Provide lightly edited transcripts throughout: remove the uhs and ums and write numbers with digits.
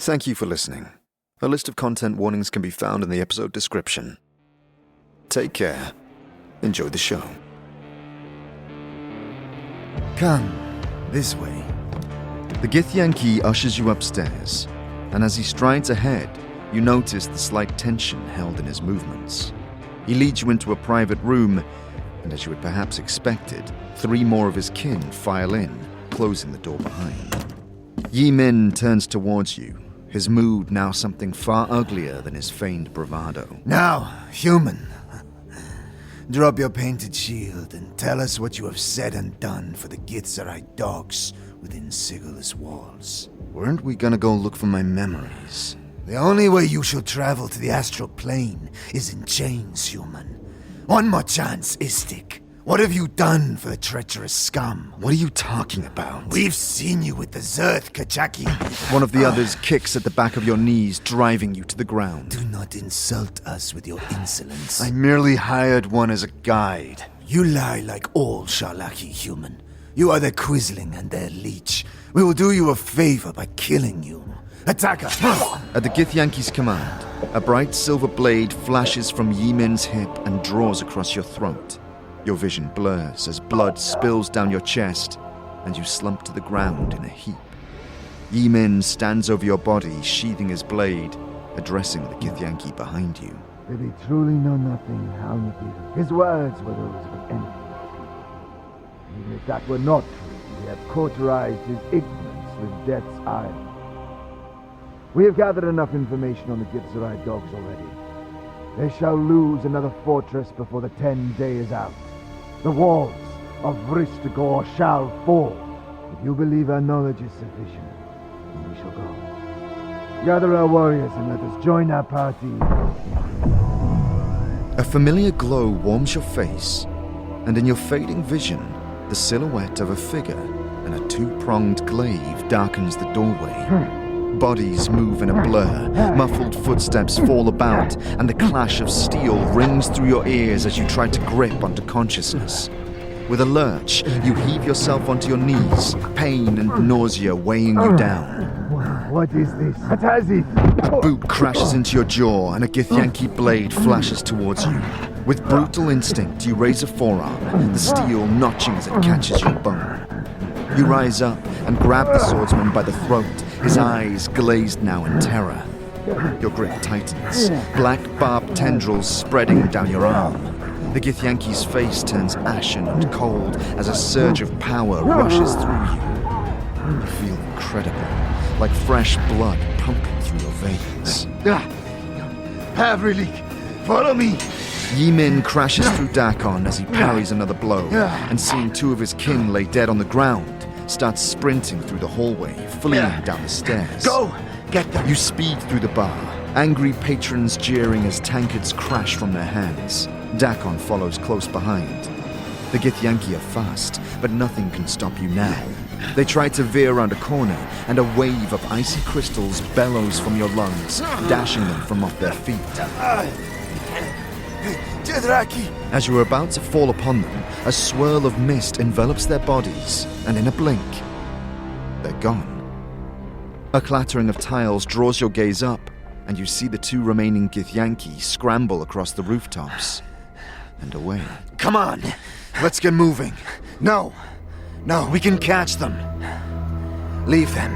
Thank you for listening. A list of content warnings can be found in the episode description. Take care. Enjoy the show. Come, this way. The Githyanki ushers you upstairs, and as he strides ahead, you notice the slight tension held in his movements. He leads you into a private room, and as you had perhaps expected, 3 more of his kin file in, closing the door behind. Yi Min turns towards you, his mood now something far uglier than his feigned bravado. Now, human, drop your painted shield and tell us what you have said and done for the Githzerai dogs within Sigil's walls. Weren't we gonna go look for my memories? The only way you shall travel to the astral plane is in chains, human. One more chance, Istik. What have you done for the treacherous scum? What are you talking about? We've seen you with the Zerth Kachaki. One of the others kicks at the back of your knees, driving you to the ground. Do not insult us with your insolence. I merely hired one as a guide. You lie like all Sharlaki human. You are their quisling and their leech. We will do you a favor by killing you. Attack her! At the Githyanki's command, a bright silver blade flashes from Yi Min's hip and draws across your throat. Your vision blurs as blood spills down your chest, and you slump to the ground in a heap. Yi Min stands over your body, sheathing his blade, addressing the Githyanki behind you. Did he truly know nothing, Halnagir? His words were those of an enemy. Even if that were not true, we have cauterized his ignorance with death's eye. We have gathered enough information on the Githzerai dogs already. They shall lose another fortress before the 10 day is out. The walls of Vristagor shall fall. If you believe our knowledge is sufficient, then we shall go. Gather our warriors and let us join our party. A familiar glow warms your face, and in your fading vision, the silhouette of a figure and a 2-pronged glaive darkens the doorway. Bodies move in a blur, muffled footsteps fall about, and the clash of steel rings through your ears as you try to grip onto consciousness. With a lurch, you heave yourself onto your knees, pain and nausea weighing you down. What is this? What has it? A boot crashes into your jaw, and a Githyanki blade flashes towards you. With brutal instinct, you raise a forearm, the steel notching as it catches your bone. You rise up and grab the swordsman by the throat, his eyes glazed now in terror. Your grip tightens, black barbed tendrils spreading down your arm. The Githyanki's face turns ashen and cold as a surge of power rushes through you. You feel incredible, like fresh blood pumping through your veins. Havrilik, follow me! Yi Min crashes through Dakon as he parries another blow, and seeing 2 of his kin lay dead on the ground, starts sprinting through the hallway, fleeing down the stairs. Go! Get them! You speed through the bar, angry patrons jeering as tankards crash from their hands. Dakon follows close behind. The Githyanki are fast, but nothing can stop you now. They try to veer around a corner, and a wave of icy crystals bellows from your lungs, dashing them from off their feet. As you are about to fall upon them, a swirl of mist envelops their bodies, and in a blink, they're gone. A clattering of tiles draws your gaze up, and you see the 2 remaining Githyanki scramble across the rooftops and away. Come on! Let's get moving. No, we can catch them. Leave them.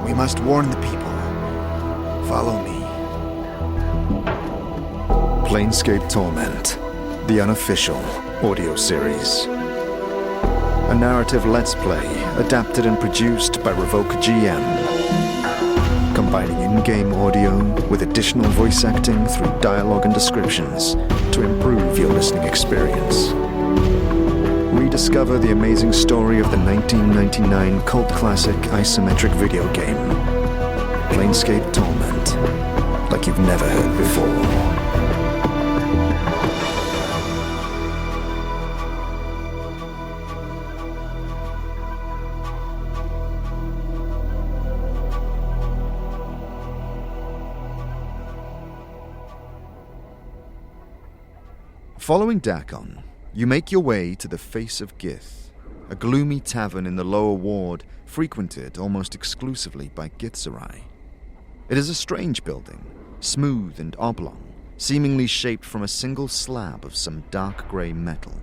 We must warn the people. Follow me. Planescape Torment, the Unofficial audio series. A narrative let's play adapted and produced by RevocerGM. Combining in-game audio with additional voice acting through dialogue and descriptions to improve your listening experience. Rediscover the amazing story of the 1999 cult classic isometric video game, Planescape Torment, like you've never heard before. Following Dakon, you make your way to the Face of Gith, a gloomy tavern in the lower ward frequented almost exclusively by Githzerai. It is a strange building, smooth and oblong, seemingly shaped from a single slab of some dark grey metal.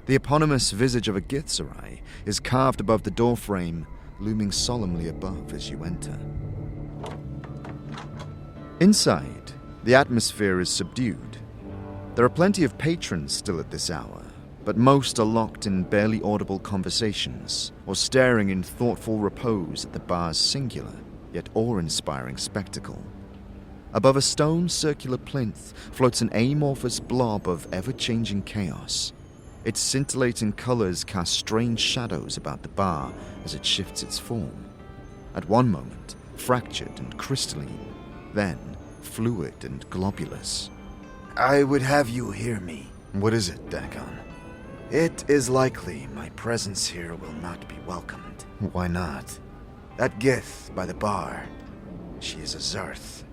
The eponymous visage of a Githzerai is carved above the doorframe, looming solemnly above as you enter. Inside, the atmosphere is subdued. There are plenty of patrons still at this hour, but most are locked in barely audible conversations or staring in thoughtful repose at the bar's singular, yet awe-inspiring spectacle. Above a stone circular plinth floats an amorphous blob of ever-changing chaos. Its scintillating colors cast strange shadows about the bar as it shifts its form. At one moment, fractured and crystalline, then fluid and globulous. I would have you hear me. What is it, Dagon? It is likely my presence here will not be welcomed. Why not? That Gith by the bar, she is a Zerth.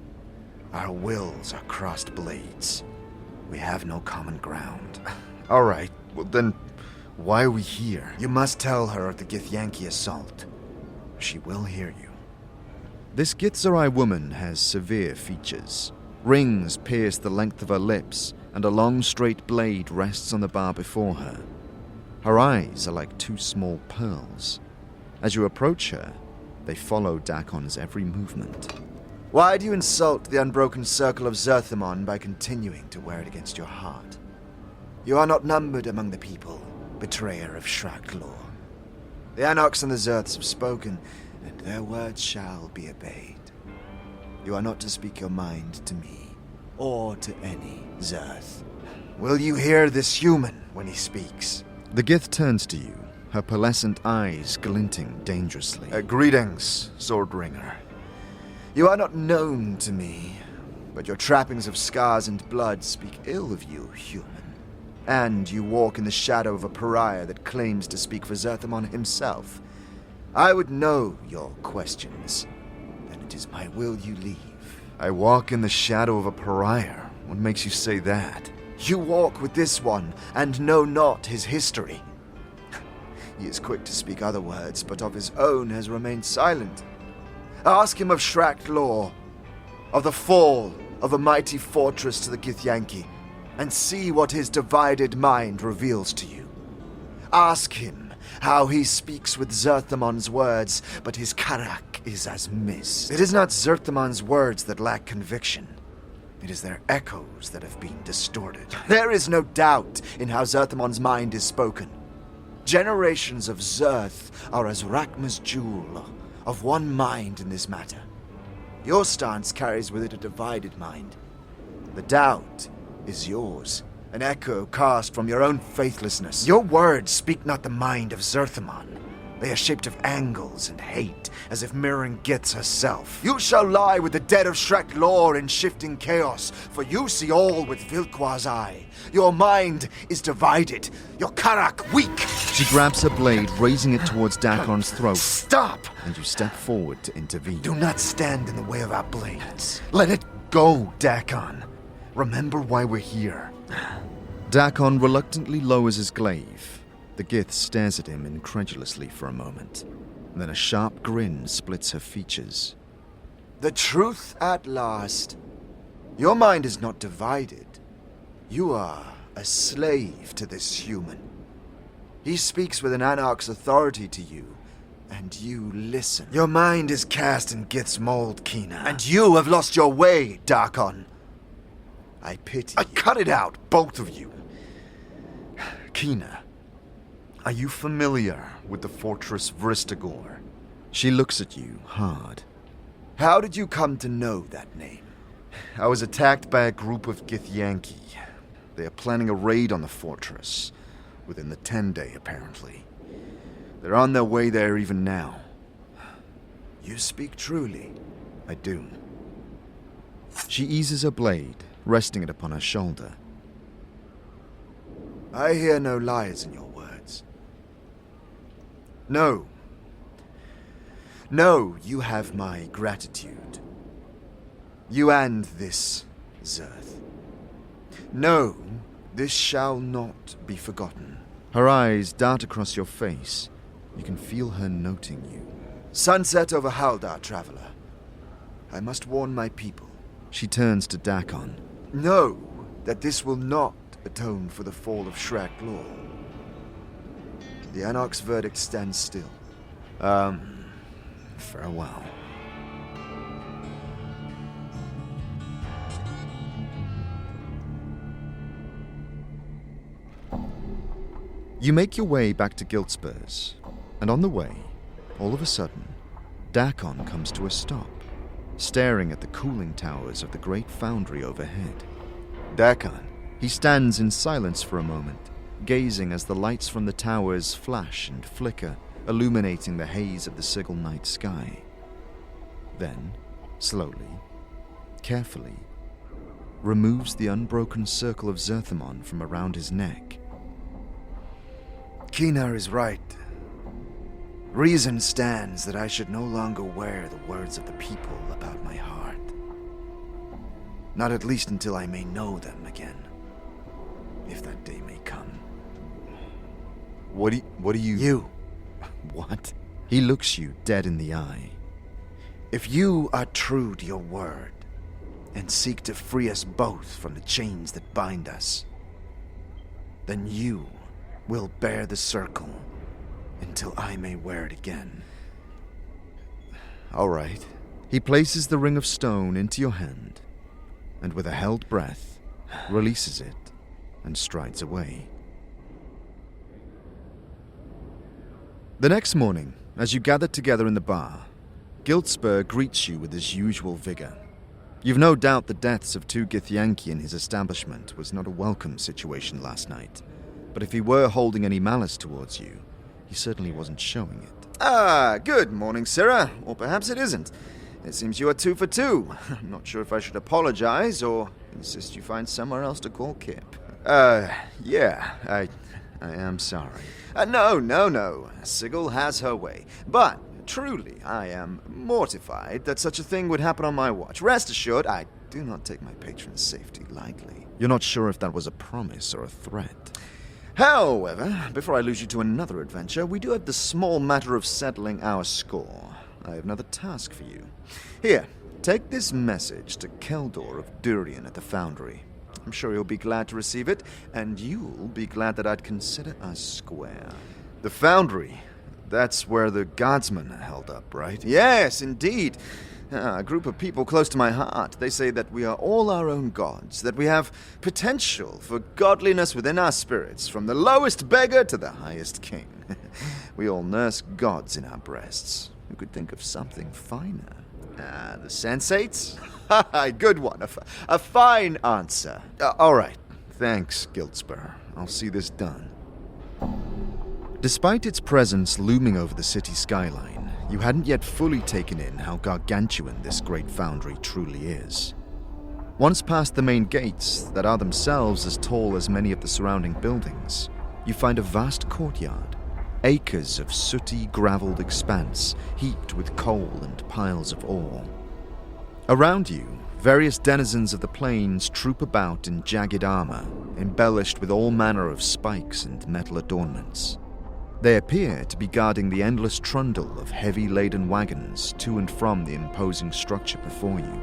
Our wills are crossed blades. We have no common ground. All right, well then, why are we here? You must tell her of the Githyanki assault. She will hear you. This Githzerai woman has severe features. Rings pierce the length of her lips, and a long straight blade rests on the bar before her. Her eyes are like two small pearls. As you approach her, they follow Dakon's every movement. Why do you insult the unbroken circle of Zerthamon by continuing to wear it against your heart? You are not numbered among the people, betrayer of Shrakt lore. The Anox and the Zerths have spoken, and their words shall be obeyed. You are not to speak your mind to me, or to any Zerth. Will you hear this human when he speaks? The Gith turns to you, her pearlescent eyes glinting dangerously. Greetings, Swordringer. You are not known to me, but your trappings of scars and blood speak ill of you, human. And you walk in the shadow of a pariah that claims to speak for Zerthamon himself. I would know your questions. Then it is my will you leave. I walk in the shadow of a pariah. What makes you say that? You walk with this one, and know not his history. He is quick to speak other words, but of his own has remained silent. Ask him of Shrakt lore, of the fall of a mighty fortress to the Githyanki, and see what his divided mind reveals to you. Ask him how he speaks with Zerthamon's words, but his karak is as mist. It is not Zerthamon's words that lack conviction. It is their echoes that have been distorted. There is no doubt in how Zerthamon's mind is spoken. Generations of Zerth are as Rakma's jewel, of one mind in this matter. Your stance carries with it a divided mind. The doubt is yours, an echo cast from your own faithlessness. Your words speak not the mind of Zerthamon. They are shaped of angles and hate, as if mirroring Gith's herself. You shall lie with the dead of Shrek lore in shifting chaos, for you see all with Vilqua's eye. Your mind is divided, your karak weak. She grabs her blade, raising it towards Dakon's throat. Stop! And you step forward to intervene. Do not stand in the way of our blades. Let it go, Dakon. Remember why we're here. Dakon reluctantly lowers his glaive. The Gith stares at him incredulously for a moment. Then a sharp grin splits her features. The truth at last. Your mind is not divided. You are a slave to this human. He speaks with an Anarch's authority to you, and you listen. Your mind is cast in Gith's mold, Kina. And you have lost your way, Dakon. I pity you. Cut it out, both of you. Kina, are you familiar with the fortress Vristagor? She looks at you hard. How did you come to know that name? I was attacked by a group of Githyanki. They are planning a raid on the fortress. Within the 10-day, apparently. They're on their way there even now. You speak truly. I do. She eases her blade, resting it upon her shoulder. I hear no lies in your words. No. No, you have my gratitude. You and this Zerth. No, this shall not be forgotten. Her eyes dart across your face. You can feel her noting you. Sunset over Haldar, traveler. I must warn my people. She turns to Dakon. Know that this will not atone for the fall of Shrek Law. The Anarch's verdict stands still. Farewell. You make your way back to Giltspurs, and on the way, all of a sudden, Dakon comes to a stop, staring at the cooling towers of the Great Foundry overhead. Dakon. He stands in silence for a moment, gazing as the lights from the towers flash and flicker, illuminating the haze of the Sigil night sky. Then, slowly, carefully, removes the unbroken circle of Zerthamon from around his neck. Kinar is right. Reason stands that I should no longer wear the words of the people about my heart. Not at least until I may know them again. If that day may come. What do you... You. What? He looks you dead in the eye. If you are true to your word, and seek to free us both from the chains that bind us, then you will bear the circle until I may wear it again. All right. He places the ring of stone into your hand, and with a held breath, releases it and strides away. The next morning, as you gather together in the bar, Giltspur greets you with his usual vigor. You've no doubt the deaths of 2 Githyanki in his establishment was not a welcome situation last night, but if he were holding any malice towards you, he certainly wasn't showing it. Good morning, Sarah. Or perhaps it isn't. It seems you are 2 for 2. I'm not sure if I should apologize or insist you find somewhere else to call Kip. Yeah, I am sorry. No. Sigil has her way. But, truly, I am mortified that such a thing would happen on my watch. Rest assured, I do not take my patron's safety lightly. You're not sure if that was a promise or a threat. However, before I lose you to another adventure, we do have the small matter of settling our score. I have another task for you. Here, take this message to Keldor of Durian at the Foundry. I'm sure he'll be glad to receive it, and you'll be glad that I'd consider us square. The Foundry? That's where the Godsman are held up, right? Yes, indeed. A group of people close to my heart. They say that we are all our own gods, that we have potential for godliness within our spirits, from the lowest beggar to the highest king. We all nurse gods in our breasts. Who could think of something finer? The sensates? Good one. A fine answer. All right. Thanks, Giltspur. I'll see this done. Despite its presence looming over the city skyline, you hadn't yet fully taken in how gargantuan this Great Foundry truly is. Once past the main gates, that are themselves as tall as many of the surrounding buildings, you find a vast courtyard, acres of sooty, graveled expanse heaped with coal and piles of ore. Around you, various denizens of the plains troop about in jagged armor, embellished with all manner of spikes and metal adornments. They appear to be guarding the endless trundle of heavy-laden wagons to and from the imposing structure before you,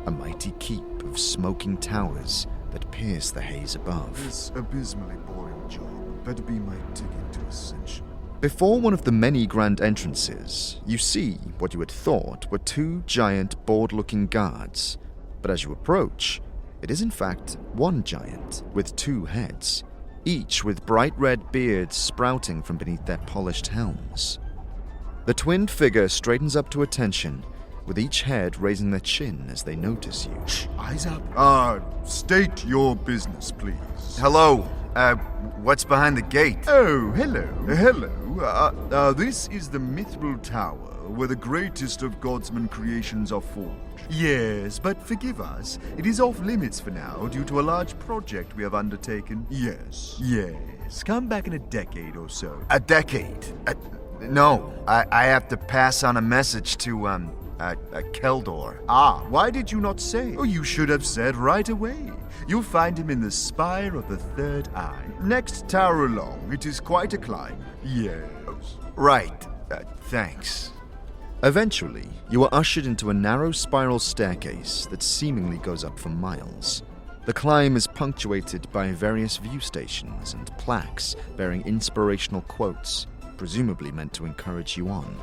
a mighty keep of smoking towers that pierce the haze above. This abysmally boring job better be my ticket to Ascension. Before one of the many grand entrances, you see what you had thought were 2 giant, bored-looking guards, but as you approach, it is in fact one giant with 2 heads, each with bright red beards sprouting from beneath their polished helms. The twinned figure straightens up to attention, with each head raising their chin as they notice you. Shh, eyes up. State your business, please. Hello. What's behind the gate? Oh, hello. This is the Mithril Tower, where the greatest of Godsman creations are forged. Yes, but forgive us, it is off limits for now due to a large project we have undertaken. Yes. Come back in a decade or so. A decade? No, I have to pass on a message to, Keldor. Why did you not say? Oh, you should have said right away. You'll find him in the spire of the third eye. Next tower along. It is quite a climb. Yes. Right. Thanks. Eventually, you are ushered into a narrow spiral staircase that seemingly goes up for miles. The climb is punctuated by various view stations and plaques bearing inspirational quotes, presumably meant to encourage you on.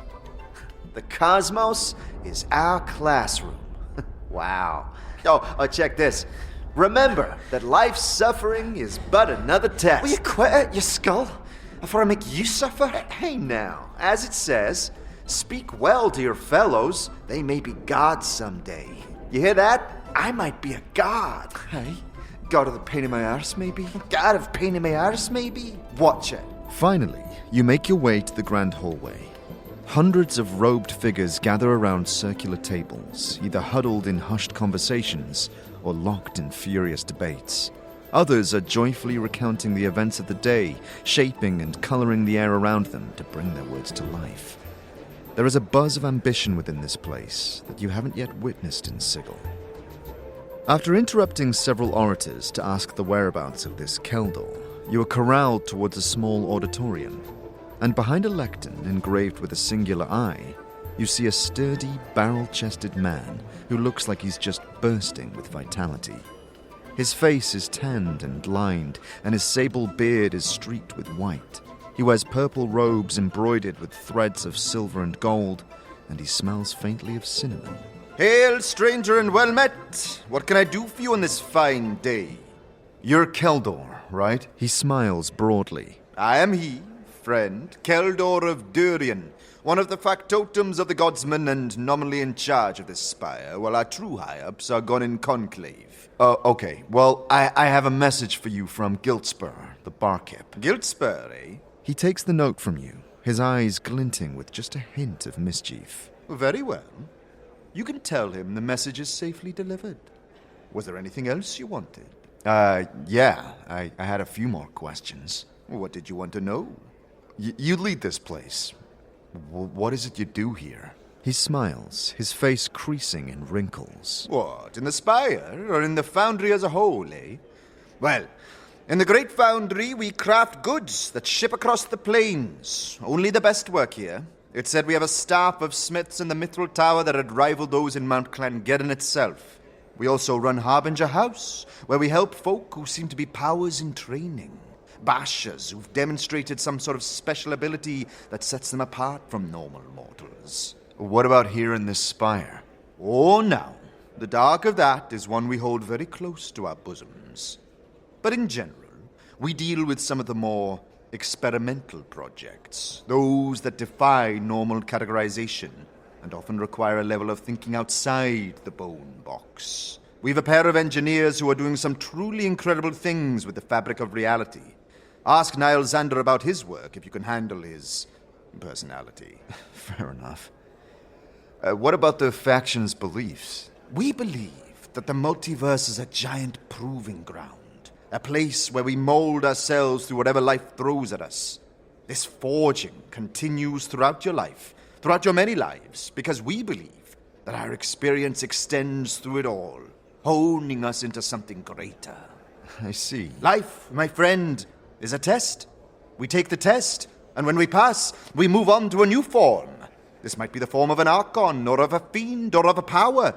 The cosmos is our classroom. Wow. Oh, check this. Remember that life's suffering is but another test. Will you quit it, you skull? Before I make you suffer? Hey now, as it says, speak well to your fellows. They may be gods someday. You hear that? I might be a god. Hey? God of the pain in my arse, maybe? God of pain in my arse, maybe? Watch it. Finally, you make your way to the grand hallway. Hundreds of robed figures gather around circular tables, either huddled in hushed conversations or locked in furious debates. Others are joyfully recounting the events of the day, shaping and coloring the air around them to bring their words to life. There is a buzz of ambition within this place that you haven't yet witnessed in Sigil. After interrupting several orators to ask the whereabouts of this Keldor, you are corralled towards a small auditorium, and behind a lectern engraved with a singular eye, you see a sturdy, barrel-chested man who looks like he's just bursting with vitality. His face is tanned and lined, and his sable beard is streaked with white. He wears purple robes embroidered with threads of silver and gold, and he smells faintly of cinnamon. Hail, stranger, and well met. What can I do for you on this fine day? You're Keldor, right? He smiles broadly. I am he, friend, Keldor of Durian, one of the factotums of the Godsman and nominally in charge of this spire, while our true high-ups are gone in conclave. Okay. Well, I have a message for you from Giltspur, the barkeep. Giltspur, eh? He takes the note from you, his eyes glinting with just a hint of mischief. Very well. You can tell him the message is safely delivered. Was there anything else you wanted? Yeah. I had a few more questions. What did you want to know? You lead this place. What is it you do here? He smiles, his face creasing in wrinkles. What, in the spire, or in the foundry as a whole, eh? Well, in the Great Foundry, we craft goods that ship across the plains. Only the best work here. It said we have a staff of smiths in the Mithril Tower that had rivaled those in Mount Clangeddon itself. We also run Harbinger House, where we help folk who seem to be powers in training. Bashers who've demonstrated some sort of special ability that sets them apart from normal mortals. What about here in this spire? Oh, now, the dark of that is one we hold very close to our bosoms. But in general, we deal with some of the more experimental projects, those that defy normal categorization and often require a level of thinking outside the bone box. We've a pair of engineers who are doing some truly incredible things with the fabric of reality. Ask Niall Xander about his work if you can handle his personality. Fair enough. What about the faction's beliefs? We believe that the multiverse is a giant proving ground, a place where we mold ourselves through whatever life throws at us. This forging continues throughout your life, throughout your many lives, because we believe that our experience extends through it all, honing us into something greater. I see. Life, my friend, is a test. We take the test, and when we pass, we move on to a new form. This might be the form of an Archon, or of a Fiend, or of a Power.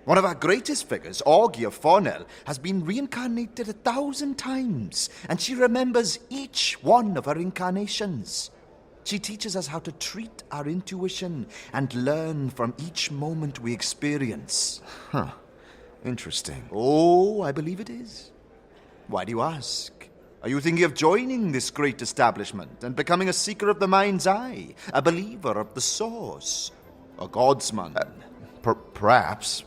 One of our greatest figures, Augie of Fornell, has been reincarnated 1,000 times, and she remembers each one of her incarnations. She teaches us how to treat our intuition and learn from each moment we experience. Huh. Interesting. Oh, I believe it is. Why do you ask? Are you thinking of joining this great establishment and becoming a seeker of the mind's eye, a believer of the source, a godsman? Perhaps.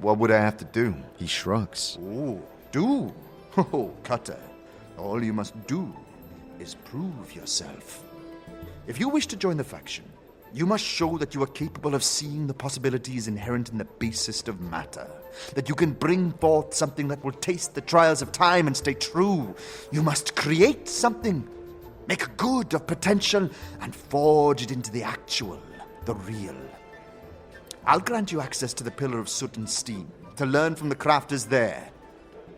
What would I have to do? He shrugs. Oh, do? Oh, Cutter. All you must do is prove yourself. If you wish to join the faction, you must show that you are capable of seeing the possibilities inherent in the basest of matter, that you can bring forth something that will taste the trials of time and stay true. You must create something, make good of potential, and forge it into the actual, the real. I'll grant you access to the Pillar of Soot and Steam to learn from the crafters there.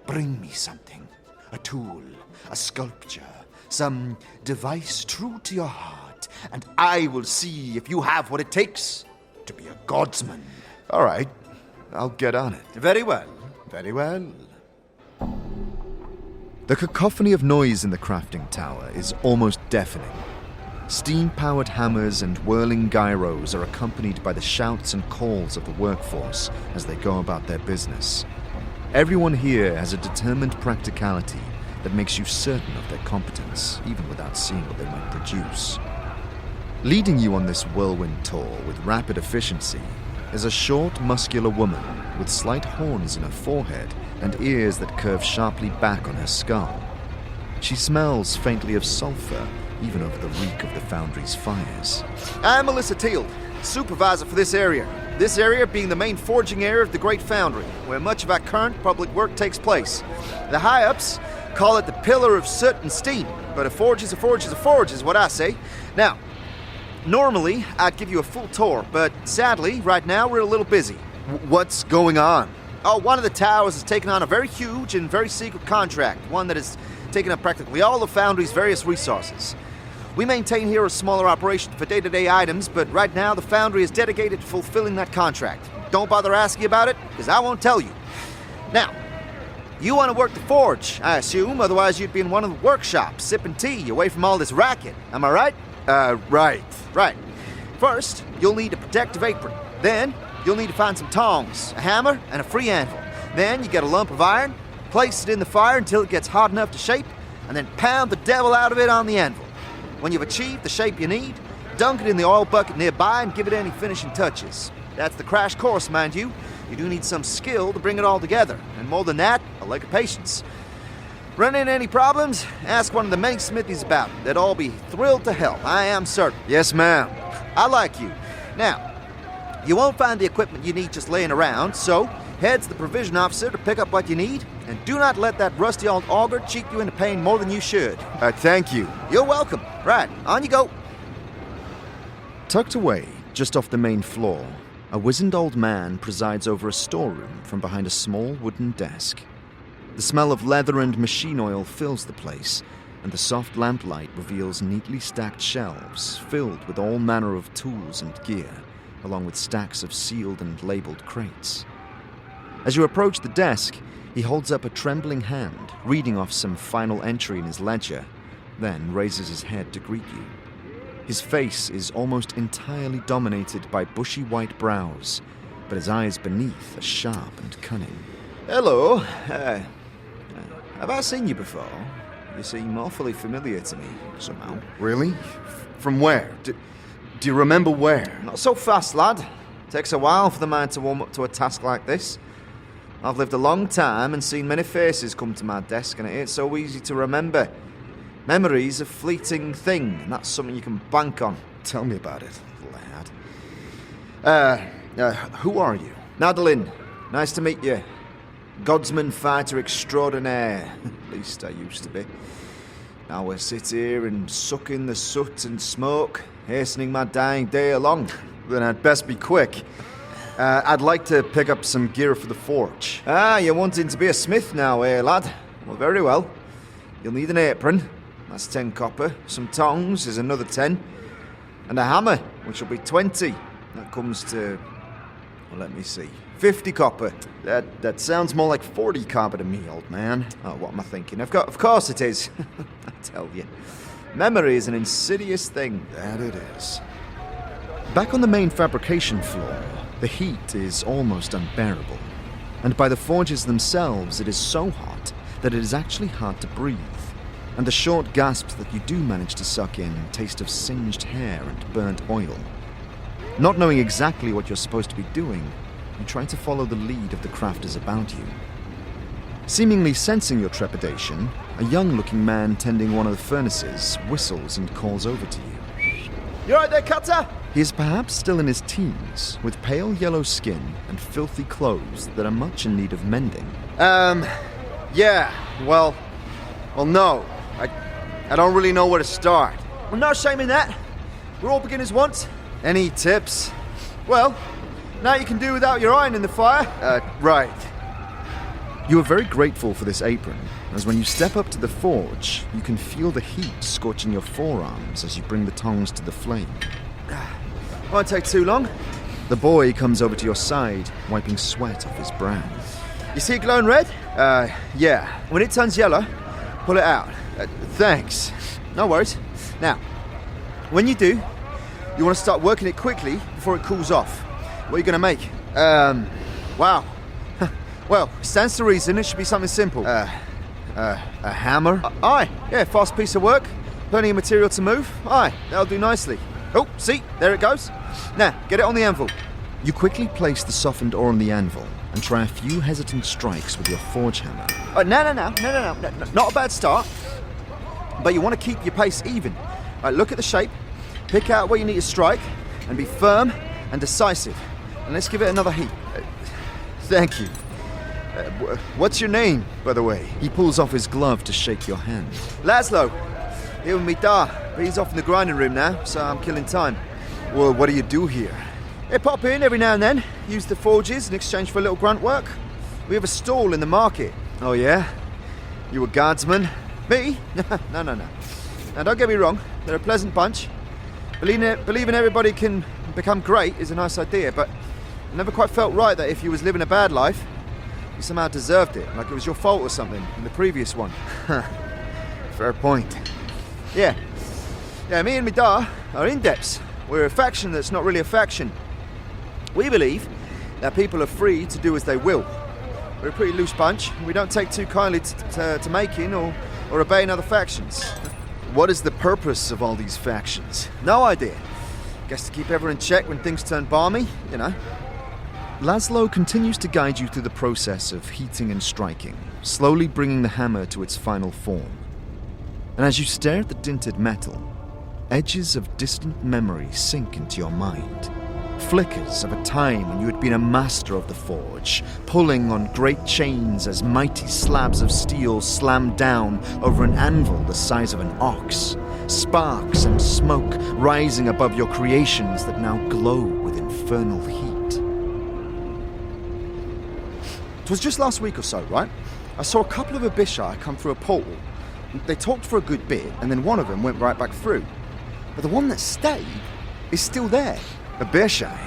Bring me something, a tool, a sculpture, some device true to your heart, and I will see if you have what it takes. to be a Godsman. All right, I'll get on it. Very well, very well. The cacophony of noise in the crafting tower is almost deafening. Steam-powered hammers and whirling gyros are accompanied by the shouts and calls of the workforce as they go about their business. Everyone here has a determined practicality that makes you certain of their competence, even without seeing what they might produce. Leading you on this whirlwind tour with rapid efficiency is a short, muscular woman with slight horns in her forehead and ears that curve sharply back on her skull. She smells faintly of sulfur, even over the reek of the Foundry's fires. I'm Melissa Teal, supervisor for this area. This area being the main forging area of the Great Foundry, where much of our current public work takes place. The high-ups call it the pillar of soot and steam, but a forge is a forge is a forge is what I say. Now, normally I'd give you a full tour, but sadly, right now we're a little busy. What's going on? Oh, one of the towers has taken on a very huge and very secret contract, one that has taken up practically all the Foundry's various resources. We maintain here a smaller operation for day-to-day items, but right now the Foundry is dedicated to fulfilling that contract. Don't bother asking about it, because I won't tell you. Now, you want to work the forge, I assume, otherwise you'd be in one of the workshops, sipping tea, away from all this racket. Am I right? Right. Right. First, you'll need a protective apron. Then, you'll need to find some tongs, a hammer, and a free anvil. Then you get a lump of iron, place it in the fire until it gets hot enough to shape, and then pound the devil out of it on the anvil. When you've achieved the shape you need, dunk it in the oil bucket nearby and give it any finishing touches. That's the crash course, mind you. You do need some skill to bring it all together, and more than that, a leg of patience. Run into any problems? Ask one of the many smithies about it. They'd all be thrilled to help, I am certain. Yes, ma'am. I like you. Now, you won't find the equipment you need just laying around, so head to the provision officer to pick up what you need, and do not let that rusty old auger cheat you into paying more than you should. Thank you. You're welcome. Right, on you go. Tucked away, just off the main floor, a wizened old man presides over a storeroom from behind a small wooden desk. The smell of leather and machine oil fills the place, and the soft lamplight reveals neatly stacked shelves filled with all manner of tools and gear, along with stacks of sealed and labeled crates. As you approach the desk, he holds up a trembling hand, reading off some final entry in his ledger, then raises his head to greet you. His face is almost entirely dominated by bushy white brows, but his eyes beneath are sharp and cunning. Hello. Have I seen you before? You seem awfully familiar to me, somehow. Really? From where? Do you remember where? Not so fast, lad. Takes a while for the mind to warm up to a task like this. I've lived a long time and seen many faces come to my desk, and it ain't so easy to remember. Memory's a fleeting thing, and that's something you can bank on. Tell me about it, lad. Who are you? Nadalin, nice to meet you. Godsman fighter extraordinaire. At least I used to be. Now I sit here and suck in the soot and smoke, hastening my dying day along. Then I'd best be quick. I'd like to pick up some gear for the forge. Ah, you're wanting to be a smith now, eh, lad? Well, very well. You'll need an apron. That's 10 copper. Some tongs is another 10. And a hammer, which will be 20. That comes to... well, let me see. 50 copper. That sounds more like 40 copper to me, old man. Oh, what am I thinking? Of course it is. I tell you. Memory is an insidious thing. That it is. Back on the main fabrication floor, the heat is almost unbearable. And by the forges themselves, it is so hot that it is actually hard to breathe. And the short gasps that you do manage to suck in taste of singed hair and burnt oil. Not knowing exactly what you're supposed to be doing, you try to follow the lead of the crafters about you. Seemingly sensing your trepidation, a young-looking man tending one of the furnaces whistles and calls over to you. You alright there, Cutter? He is perhaps still in his teens, with pale yellow skin and filthy clothes that are much in need of mending. Yeah, well, no. I don't really know where to start. Well, no shame in that. We're all beginners once. Any tips? Well, now you can do without your iron in the fire. Right. You are very grateful for this apron, as when you step up to the forge, you can feel the heat scorching your forearms as you bring the tongs to the flame. Won't take too long. The boy comes over to your side, wiping sweat off his brow. You see it glowing red? Yeah. When it turns yellow, pull it out. Thanks. No worries. Now, when you do, you want to start working it quickly before it cools off. What are you going to make? Wow. Well, stands to reason it should be something simple. A hammer? Aye. Yeah, fast piece of work. Plenty of material to move. Aye, that'll do nicely. Oh, see? There it goes. Now, get it on the anvil. You quickly place the softened ore on the anvil and try a few hesitant strikes with your forge hammer. No. Not a bad start. But you want to keep your pace even. Right, look at the shape, pick out where you need to strike, and be firm and decisive. And let's give it another heat. Thank you. What's your name, by the way? He pulls off his glove to shake your hand. Laszlo. Here with me da, but he's off in the grinding room now, so I'm killing time. Well, what do you do here? I pop in every now and then, use the forges in exchange for a little grunt work. We have a stall in the market. Oh yeah? You a Godsman? Me? No. Now don't get me wrong, they're a pleasant bunch. Believing everybody can become great is a nice idea, but I never quite felt right that if you was living a bad life, you somehow deserved it, like it was your fault or something in the previous one. Fair point. Yeah, me and Midar are in-depths. We're a faction that's not really a faction. We believe that people are free to do as they will. We're a pretty loose bunch, and we don't take too kindly to making or obeying other factions. What is the purpose of all these factions? No idea. Guess to keep everyone in check when things turn balmy, you know. Laszlo continues to guide you through the process of heating and striking, slowly bringing the hammer to its final form. And as you stare at the dinted metal, edges of distant memory sink into your mind. Flickers of a time when you had been a master of the forge, pulling on great chains as mighty slabs of steel slammed down over an anvil the size of an ox. Sparks and smoke rising above your creations that now glow with infernal heat. It was just last week or so, right? I saw a couple of Abishai come through a portal. They talked for a good bit, and then one of them went right back through. But the one that stayed is still there. Abishai?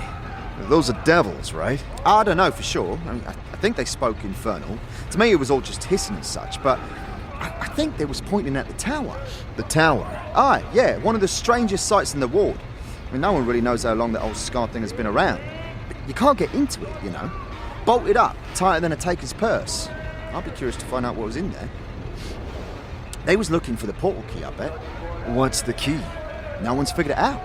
Those are devils, right? I don't know for sure. I think they spoke infernal. To me, it was all just hissing and such, but I think they was pointing at the tower. The tower? Aye, yeah, one of the strangest sights in the ward. No one really knows how long that old scar thing has been around. But you can't get into it, you know. Bolted up, tighter than a taker's purse. I'd be curious to find out what was in there. They was looking for the portal key, I bet. What's the key? No one's figured it out.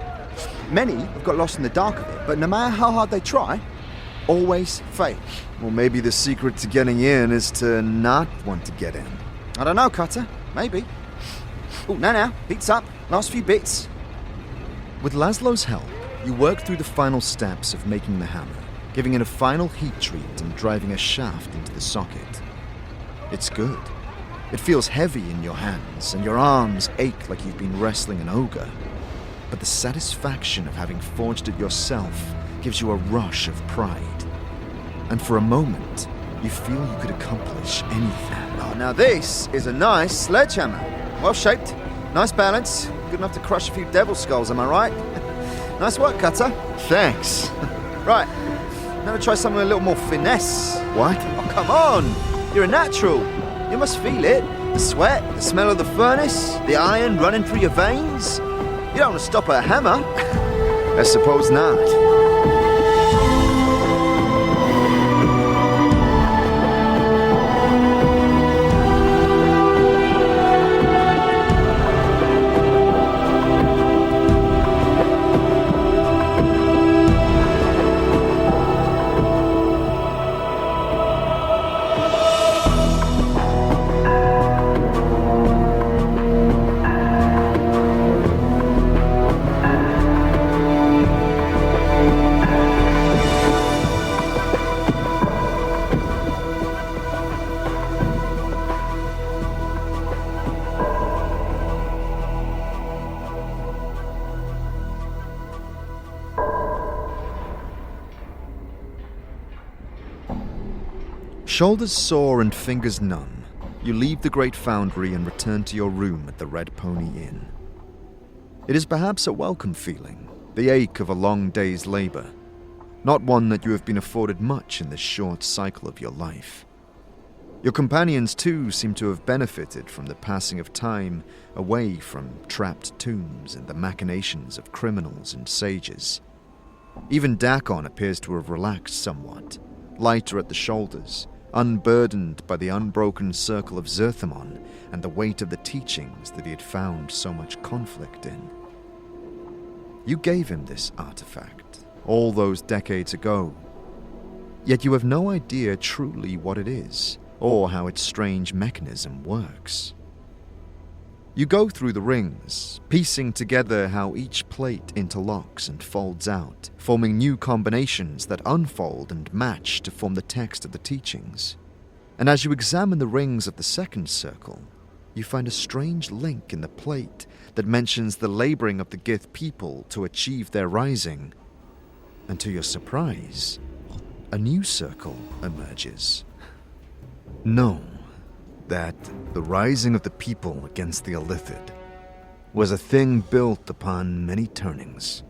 Many have got lost in the dark of it, but no matter how hard they try, always fail. Well, maybe the secret to getting in is to not want to get in. I don't know, Cutter. Maybe. Oh, now. Beats up. Last few bits. With Laszlo's help, you work through the final steps of making the hammer, giving it a final heat treat and driving a shaft into the socket. It's good. It feels heavy in your hands, and your arms ache like you've been wrestling an ogre. But the satisfaction of having forged it yourself gives you a rush of pride. And for a moment, you feel you could accomplish anything. Oh, now this is a nice sledgehammer. Well shaped, nice balance, good enough to crush a few devil skulls, am I right? Nice work, Cutter. Thanks. Right, now to try something a little more finesse. What? Oh, come on. You're a natural. You must feel it. The sweat, the smell of the furnace, the iron running through your veins. You don't want to stop at a hammer. I suppose not. Shoulders sore and fingers numb, you leave the Great Foundry and return to your room at the Red Pony Inn. It is perhaps a welcome feeling, the ache of a long day's labor. not one that you have been afforded much in this short cycle of your life. Your companions too seem to have benefited from the passing of time away from trapped tombs and the machinations of criminals and sages. Even Dakon appears to have relaxed somewhat, lighter at the shoulders, unburdened by the unbroken circle of Zerthamon and the weight of the teachings that he had found so much conflict in. You gave him this artifact all those decades ago, yet you have no idea truly what it is, or how its strange mechanism works. You go through the rings, piecing together how each plate interlocks and folds out, forming new combinations that unfold and match to form the text of the teachings. And as you examine the rings of the second circle, you find a strange link in the plate that mentions the laboring of the Gith people to achieve their rising. And to your surprise, a new circle emerges. Know that the rising of the people against the Illithid was a thing built upon many turnings.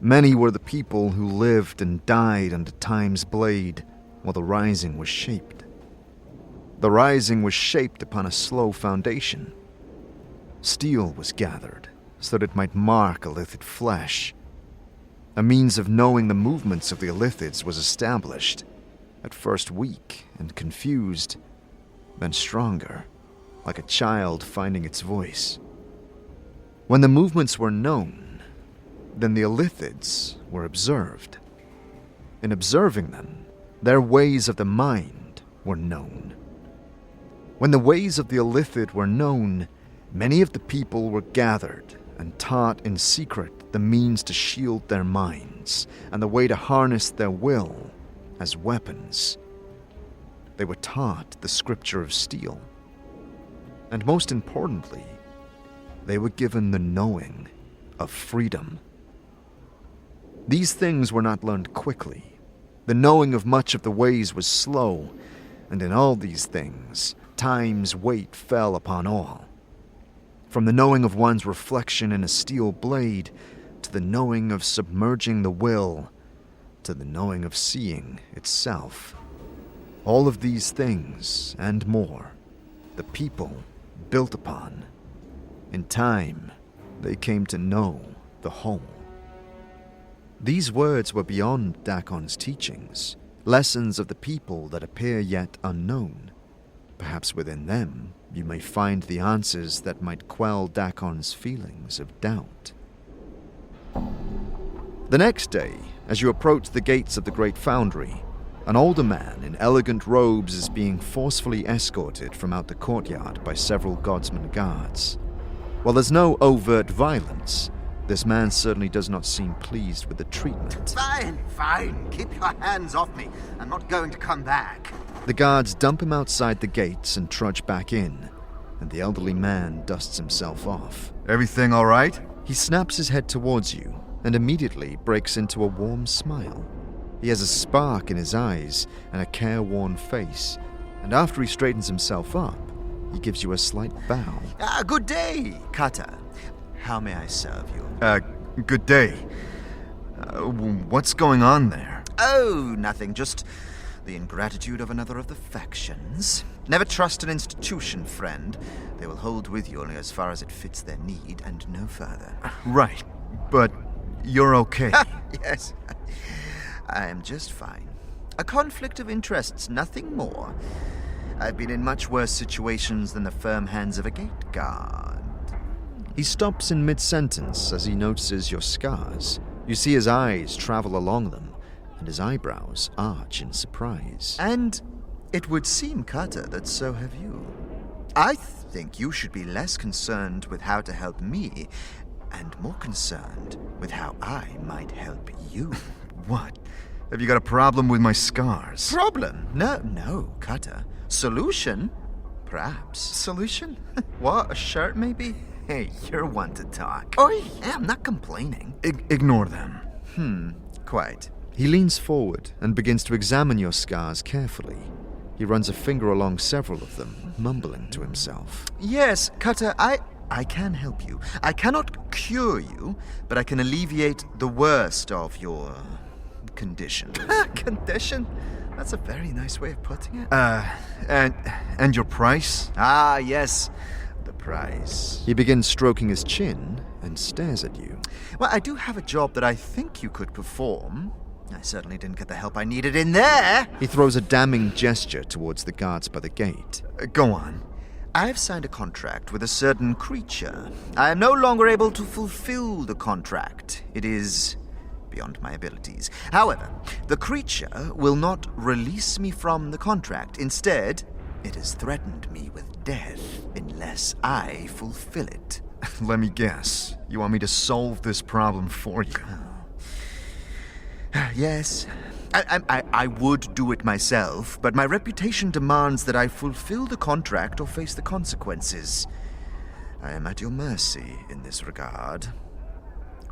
Many were the people who lived and died under Time's blade while the rising was shaped. The rising was shaped upon a slow foundation. Steel was gathered so that it might mark Illithid flesh. A means of knowing the movements of the Illithids was established, at first weak and confused, then stronger, like a child finding its voice. When the movements were known, then the Illithids were observed. In observing them, their ways of the mind were known. When the ways of the Illithid were known, many of the people were gathered and taught in secret the means to shield their minds and the way to harness their will as weapons. They were taught the scripture of steel. And most importantly, they were given the knowing of freedom. These things were not learned quickly. The knowing of much of the ways was slow, and in all these things, time's weight fell upon all. From the knowing of one's reflection in a steel blade, to the knowing of submerging the will, to the knowing of seeing itself. All of these things, and more, the people built upon. In time, they came to know the whole. These words were beyond Dakon's teachings, lessons of the people that appear yet unknown. Perhaps within them, you may find the answers that might quell Dakon's feelings of doubt. The next day, as you approach the gates of the Great Foundry, an older man in elegant robes is being forcefully escorted from out the courtyard by several Godsman guards. While there's no overt violence, this man certainly does not seem pleased with the treatment. Fine. Keep your hands off me. I'm not going to come back. The guards dump him outside the gates and trudge back in, and the elderly man dusts himself off. Everything all right? He snaps his head towards you and immediately breaks into a warm smile. He has a spark in his eyes and a careworn face, and after he straightens himself up, he gives you a slight bow. Good day, Cutter. How may I serve you? Good day. What's going on there? Oh, nothing. Just the ingratitude of another of the factions. Never trust an institution, friend. They will hold with you only as far as it fits their need, and no further. Right, but you're okay. Yes, I am just fine. A conflict of interests, nothing more. I've been in much worse situations than the firm hands of a gate guard. He stops in mid-sentence as he notices your scars. You see his eyes travel along them, and his eyebrows arch in surprise. And it would seem, Cutter, that so have you. I think you should be less concerned with how to help me, and more concerned with how I might help you. What? Have you got a problem with my scars? Problem? No, Cutter. Solution? Perhaps. Solution? What, a shirt maybe? Hey, you're one to talk. Oh, yeah, I'm not complaining. Ignore them. Quite. He leans forward and begins to examine your scars carefully. He runs a finger along several of them, mumbling to himself. Yes, Cutter, I can help you. I cannot cure you, but I can alleviate the worst of your condition. Condition? That's a very nice way of putting it. And your price? Ah, yes, the price. He begins stroking his chin and stares at you. Well, I do have a job that I think you could perform. I certainly didn't get the help I needed in there. He throws a damning gesture towards the guards by the gate. Go on. I've signed a contract with a certain creature. I am no longer able to fulfill the contract. It is beyond my abilities. However, the creature will not release me from the contract. Instead, it has threatened me with death unless I fulfill it. Let me guess. You want me to solve this problem for you? Yes, I would do it myself, but my reputation demands that I fulfill the contract or face the consequences. I am at your mercy in this regard.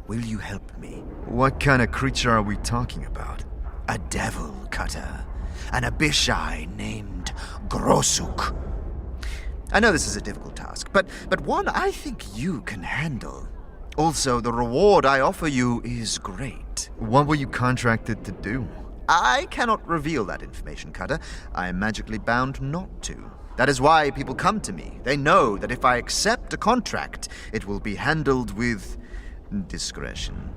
Will you help me? What kind of creature are we talking about? A devil cutter. An Abishai named Grosuk. I know this is a difficult task, but one I think you can handle. Also, the reward I offer you is great. What were you contracted to do? I cannot reveal that information, Cutter. I am magically bound not to. That is why people come to me. They know that if I accept a contract, it will be handled with discretion.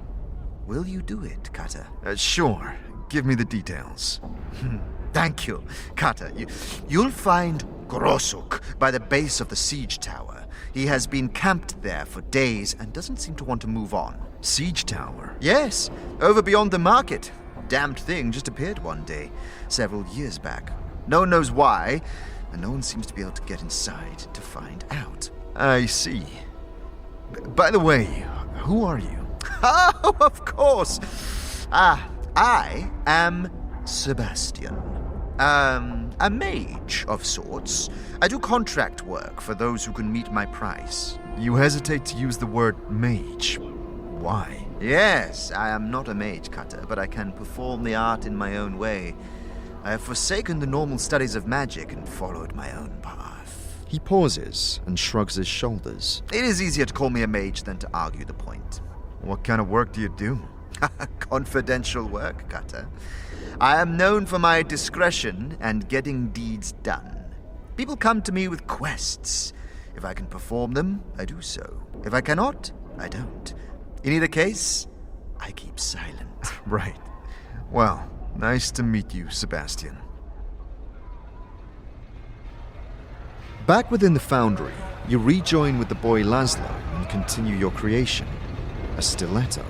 Will you do it, Cutter? Sure. Give me the details. Thank you, Cutter. You'll find Grosuk by the base of the siege tower. He has been camped there for days and doesn't seem to want to move on. Siege tower? Yes, over beyond the market. Damned thing just appeared one day, several years back. No one knows why, and no one seems to be able to get inside to find out. I see. By the way, who are you? Oh, of course. I am Sebastian. A mage of sorts. I do contract work for those who can meet my price. You hesitate to use the word mage. Why? Yes, I am not a mage, Cutter, but I can perform the art in my own way. I have forsaken the normal studies of magic and followed my own path. He pauses and shrugs his shoulders. It is easier to call me a mage than to argue the point. What kind of work do you do? Confidential work, Cutter. I am known for my discretion and getting deeds done. People come to me with quests. If I can perform them, I do so. If I cannot, I don't. In either case, I keep silent. Right. Well, nice to meet you, Sebastian. Back within the Foundry, you rejoin with the boy Laszlo and continue your creation, a stiletto.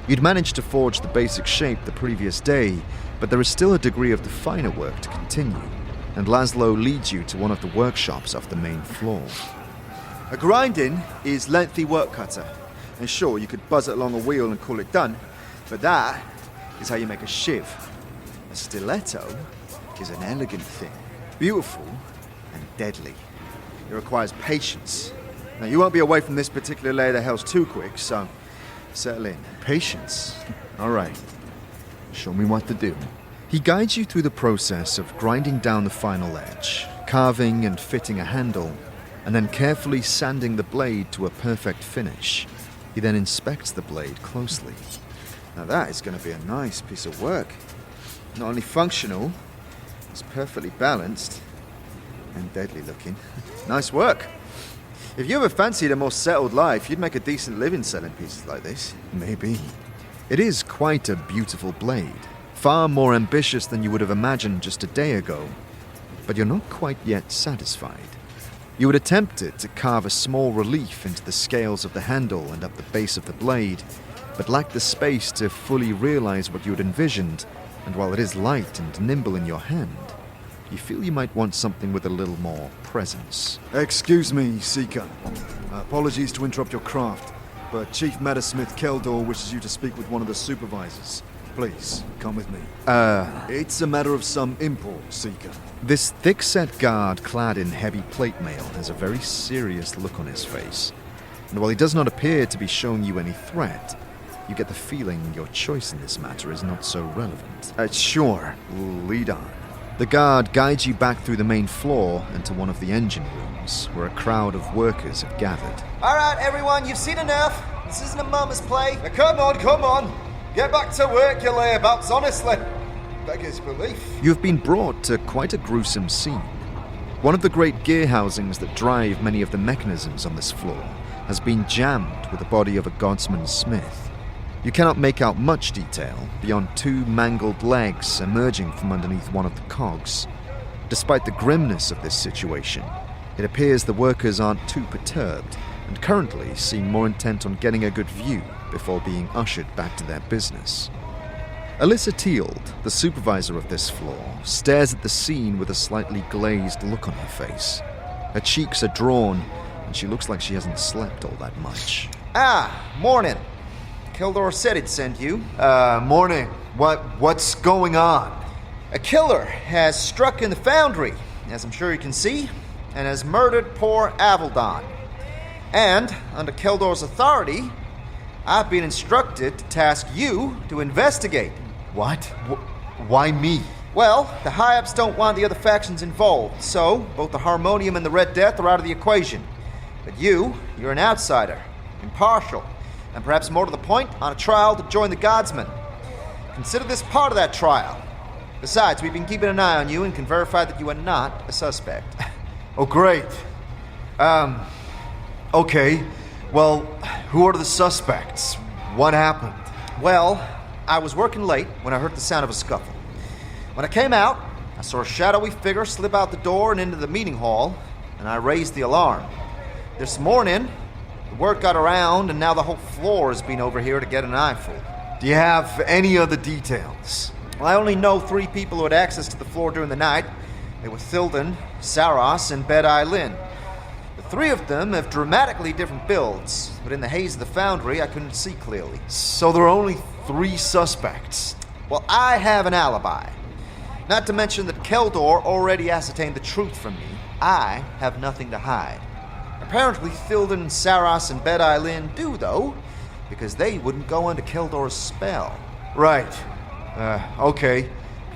You'd managed to forge the basic shape the previous day, but there is still a degree of the finer work to continue, and Laszlo leads you to one of the workshops off the main floor. A grinding is lengthy work, Cutter. And sure, you could buzz it along a wheel and call it done, but that is how you make a shiv. A stiletto is an elegant thing, beautiful and deadly. It requires patience. Now, you won't be away from this particular layer of the hells too quick, so settle in. Patience. All right. Show me what to do. He guides you through the process of grinding down the final edge, carving and fitting a handle, and then carefully sanding the blade to a perfect finish. He then inspects the blade closely. Now that is going to be a nice piece of work. Not only functional, it's perfectly balanced and deadly looking. Nice work. If you ever fancied a more settled life, you'd make a decent living selling pieces like this. Maybe. It is quite a beautiful blade, far more ambitious than you would have imagined just a day ago, but you're not quite yet satisfied. You had attempted to carve a small relief into the scales of the handle and up the base of the blade, but lacked the space to fully realize what you had envisioned, and while it is light and nimble in your hand, you feel you might want something with a little more presence. Excuse me, Seeker. Apologies to interrupt your craft, but Chief Metasmith Keldor wishes you to speak with one of the supervisors. Please, come with me. It's a matter of some import, Seeker. This thick-set guard clad in heavy plate mail has a very serious look on his face, and while he does not appear to be showing you any threat, you get the feeling your choice in this matter is not so relevant. Sure. Lead on. The guard guides you back through the main floor and to one of the engine rooms, where a crowd of workers have gathered. All right, everyone, you've seen enough. This isn't a mama's play. Now, come on. Get back to work, you layabouts, honestly. Beggars belief. You've been brought to quite a gruesome scene. One of the great gear housings that drive many of the mechanisms on this floor has been jammed with the body of a Godsman smith. You cannot make out much detail beyond 2 mangled legs emerging from underneath one of the cogs. Despite the grimness of this situation, it appears the workers aren't too perturbed and currently seem more intent on getting a good view before being ushered back to their business. Alyssa Teald, the supervisor of this floor, stares at the scene with a slightly glazed look on her face. Her cheeks are drawn, and she looks like she hasn't slept all that much. Morning. Keldor said he'd send you. Morning. What's going on? A killer has struck in the Foundry, as I'm sure you can see, and has murdered poor Avaldon. And, under Keldor's authority, I've been instructed to task you to investigate. What? Why me? Well, the high-ups don't want the other factions involved, so both the Harmonium and the Red Death are out of the equation. But you're an outsider, impartial, and perhaps more to the point, on a trial to join the Godsman. Consider this part of that trial. Besides, we've been keeping an eye on you and can verify that you are not a suspect. Oh, great. Okay. Well, who are the suspects? What happened? Well, I was working late when I heard the sound of a scuffle. When I came out, I saw a shadowy figure slip out the door and into the meeting hall, and I raised the alarm. This morning, the word got around, and now the whole floor has been over here to get an eyeful. Do you have any other details? Well, I only know 3 people who had access to the floor during the night. They were Thilden, Saros, and Bed-Eye Lynn. The 3 of them have dramatically different builds, but in the haze of the Foundry, I couldn't see clearly. So there are only 3 suspects? Well, I have an alibi. Not to mention that Keldor already ascertained the truth from me. I have nothing to hide. Apparently, Thilden, Saros, and Bed-Eye Lynn do, though, because they wouldn't go under Keldor's spell. Right. Okay.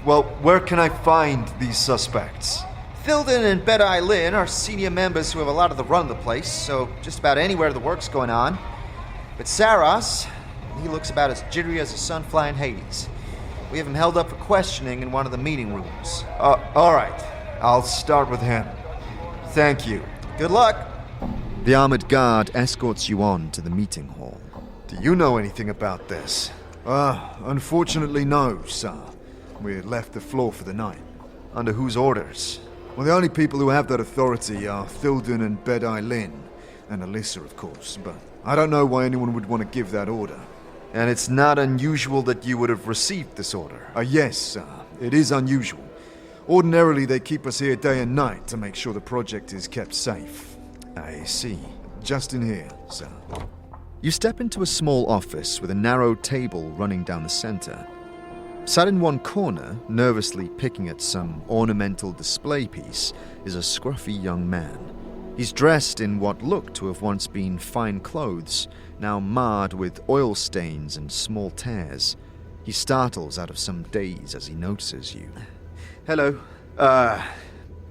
Well, where can I find these suspects? Thilden and Bed-Eye Lynn are senior members who have a lot of the run of the place, so just about anywhere the work's going on. But Saros, he looks about as jittery as a sunfly in Hades. We have him held up for questioning in one of the meeting rooms. All right. I'll start with him. Thank you. Good luck. The armored guard escorts you on to the meeting hall. Do you know anything about this? Unfortunately no, sir. We had left the floor for the night. Under whose orders? Well, the only people who have that authority are Thilden and Bed-Eye Lynn, and Alyssa, of course, but I don't know why anyone would want to give that order. And it's not unusual that you would have received this order? Yes, sir. It is unusual. Ordinarily, they keep us here day and night to make sure the project is kept safe. I see. Just in here, sir. You step into a small office with a narrow table running down the center. Sat in one corner, nervously picking at some ornamental display piece, is a scruffy young man. He's dressed in what looked to have once been fine clothes, now marred with oil stains and small tears. He startles out of some daze as he notices you. Hello.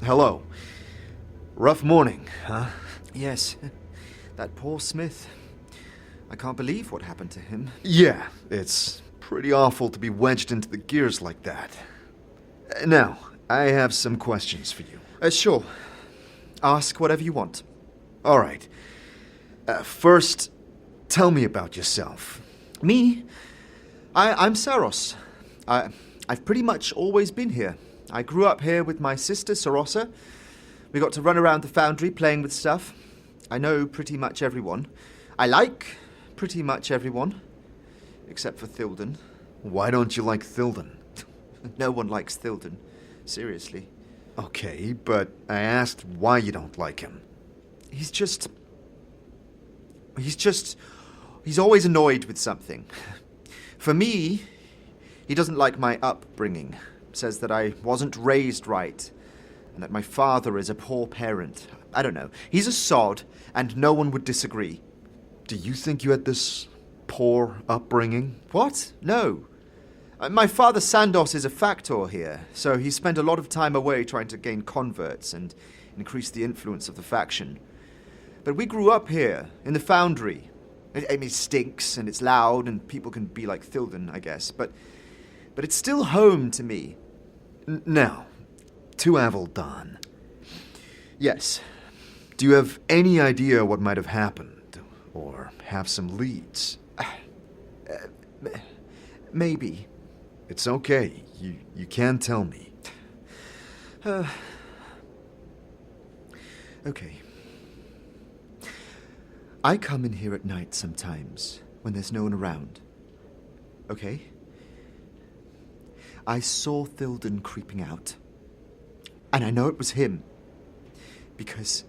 Hello. Rough morning, huh? Yes. That poor Smith. I can't believe what happened to him. Yeah, it's pretty awful to be wedged into the gears like that. Now, I have some questions for you. Sure. Ask whatever you want. All right. First, tell me about yourself. Me? I'm Saros. I've pretty much always been here. I grew up here with my sister, Sarosa. We got to run around the Foundry playing with stuff. I know pretty much everyone. I like pretty much everyone. Except for Thilden. Why don't you like Thilden? No one likes Thilden. Seriously. Okay, but I asked why you don't like him. He's always annoyed with something. For me, he doesn't like my upbringing. Says that I wasn't raised right, and that my father is a poor parent. I don't know. He's a sod, and no one would disagree. Do you think you had this poor upbringing? What? No. My father Sandos is a factor here, so he spent a lot of time away trying to gain converts and increase the influence of the faction. But we grew up here, in the Foundry. I mean, it stinks and it's loud and people can be like Thilden, I guess, but it's still home to me. Now, to Avaldan. Yes. Do you have any idea what might have happened? Or have some leads? Maybe. It's okay. You can tell me. Okay. I come in here at night sometimes, when there's no one around. Okay? I saw Thilden creeping out. And I know it was him. Because,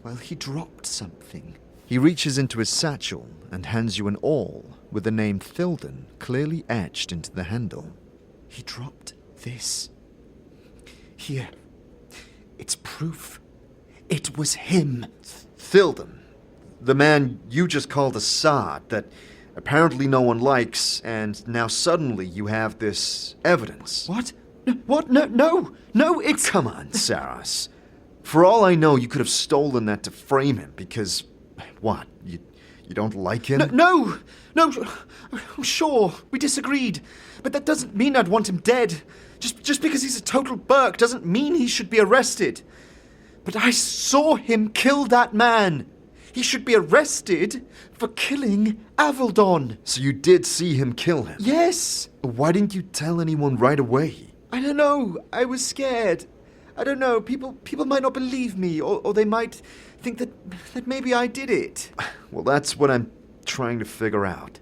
well, he dropped something. He reaches into his satchel and hands you an awl with the name Thilden clearly etched into the handle. He dropped this. Here. It's proof. It was him. Thilden, the man you just called a sod that apparently no one likes, and now suddenly you have this evidence. What? What? No, it's... Come on, Saras. For all I know, you could have stolen that to frame him because, what, you don't like him? No, I'm sure we disagreed, but that doesn't mean I'd want him dead. Just because he's a total Burke doesn't mean he should be arrested. But I saw him kill that man. He should be arrested for killing Avaldan. So you did see him kill him? Yes. Why didn't you tell anyone right away? I don't know. I was scared. I don't know. People might not believe me, or they might think that maybe I did it. Well, that's what I'm trying to figure out.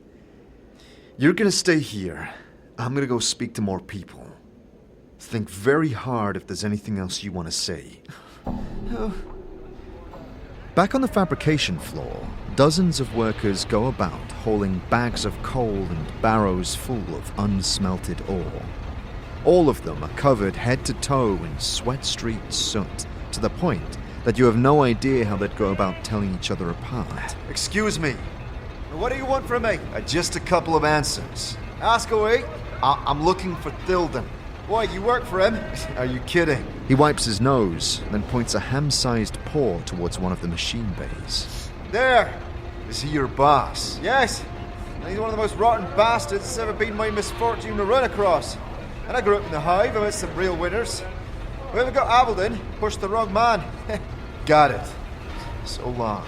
You're gonna stay here. I'm gonna go speak to more people. Think very hard if there's anything else you want to say. Oh. Back on the fabrication floor, dozens of workers go about hauling bags of coal and barrows full of unsmelted ore. All of them are covered head to toe in sweat-streaked soot, to the point that you have no idea how they'd go about telling each other apart. Excuse me. What do you want from me? Just a couple of answers. Ask away. I'm looking for Thilden. Why, you work for him? Are you kidding? He wipes his nose, then points a ham-sized paw towards one of the machine bays. There. Is he your boss? Yes. And he's one of the most rotten bastards that's ever been my misfortune to run across. And I grew up in the Hive, I met some real winners. Whoever got Avaldan pushed the wrong man. Got it. So long.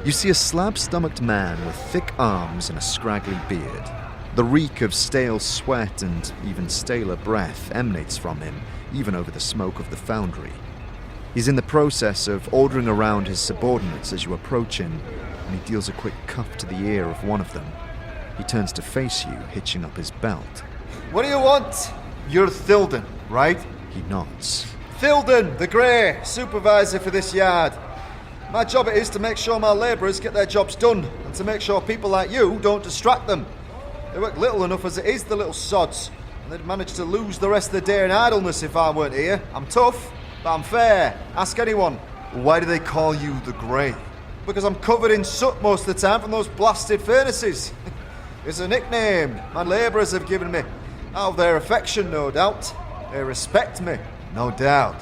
You see a slab-stomached man with thick arms and a scraggly beard. The reek of stale sweat and even staler breath emanates from him, even over the smoke of the foundry. He's in the process of ordering around his subordinates as you approach him, and he deals a quick cuff to the ear of one of them. He turns to face you, hitching up his belt. What do you want? You're Thilden, right? He nods. Thilden, the Grey, supervisor for this yard. My job it is to make sure my labourers get their jobs done, and to make sure people like you don't distract them. They work little enough as it is, the little sods, and they'd manage to lose the rest of the day in idleness if I weren't here. I'm tough, but I'm fair. Ask anyone. Why do they call you the Grey? Because I'm covered in soot most of the time from those blasted furnaces. It's a nickname my labourers have given me. Out of their affection, no doubt. They respect me. No doubt.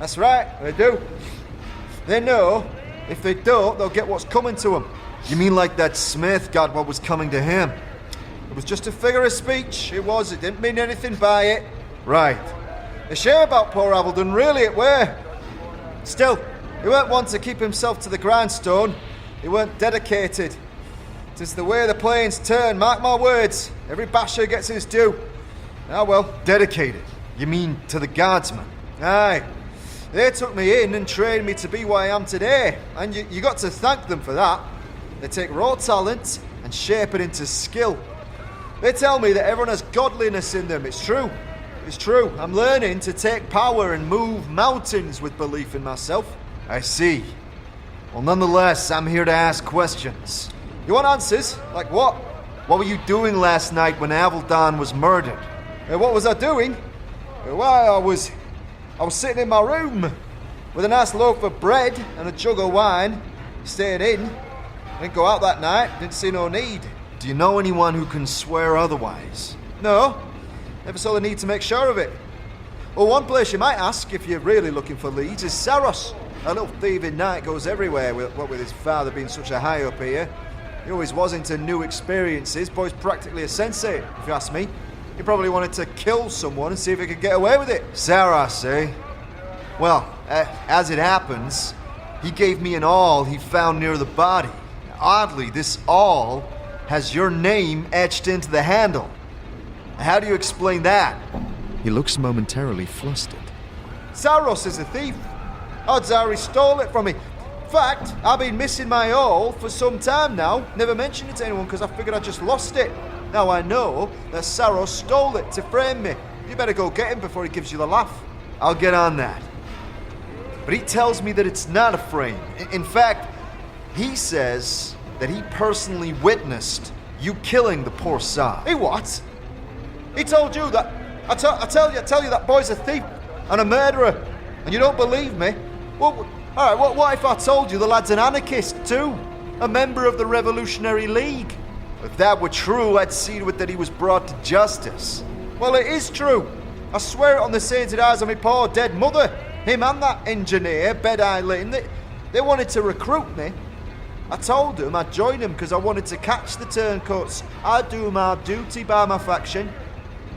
That's right, they do. They know if they don't, they'll get what's coming to them. You mean like that Smith got what was coming to him? It was just a figure of speech. It was. It didn't mean anything by it. Right. A shame about poor Avaldan, really it were. Still, he weren't one to keep himself to the grindstone. He weren't dedicated. 'Tis the way the planes turn, mark my words. Every basher gets his due. Ah well. Dedicated? You mean to the Godsman? Aye. They took me in and trained me to be what I am today. And you got to thank them for that. They take raw talent and shape it into skill. They tell me that everyone has godliness in them. It's true. It's true. I'm learning to take power and move mountains with belief in myself. I see. Well, nonetheless, I'm here to ask questions. You want answers? Like what? What were you doing last night when Avaldan was murdered? What was I doing? Why, I was sitting in my room with a nice loaf of bread and a jug of wine, staying in. Didn't go out that night. Didn't see no need. Do you know anyone who can swear otherwise? No. Never saw the need to make sure of it. Well, one place you might ask, if you're really looking for leads, is Saros. A little thieving knight goes everywhere, with his father being such a high up here. He always was into new experiences, but he's practically a sensei, if you ask me. He probably wanted to kill someone and see if he could get away with it. Saras, eh? Well, as it happens, he gave me an awl he found near the body. Oddly, this awl has your name etched into the handle. How do you explain that? He looks momentarily flustered. Saros is a thief. Odds are he stole it from me. In fact, I've been missing my awl for some time now. Never mentioned it to anyone because I figured I just lost it. Now I know that Saros stole it to frame me. You better go get him before he gives you the laugh. I'll get on that. But he tells me that it's not a frame. In fact, he says that he personally witnessed you killing the poor Sa. He what? He told you that... I tell you that boy's a thief and a murderer, and you don't believe me? Well, alright, what if I told you the lad's an anarchist too? A member of the Revolutionary League? If that were true, I'd see to it that he was brought to justice. Well, it is true. I swear it on the sainted eyes of my poor dead mother. Him and that engineer, Bed-Eye Lynn, they wanted to recruit me. I told them I'd join them because I wanted to catch the turncoats. I'd do my duty by my faction.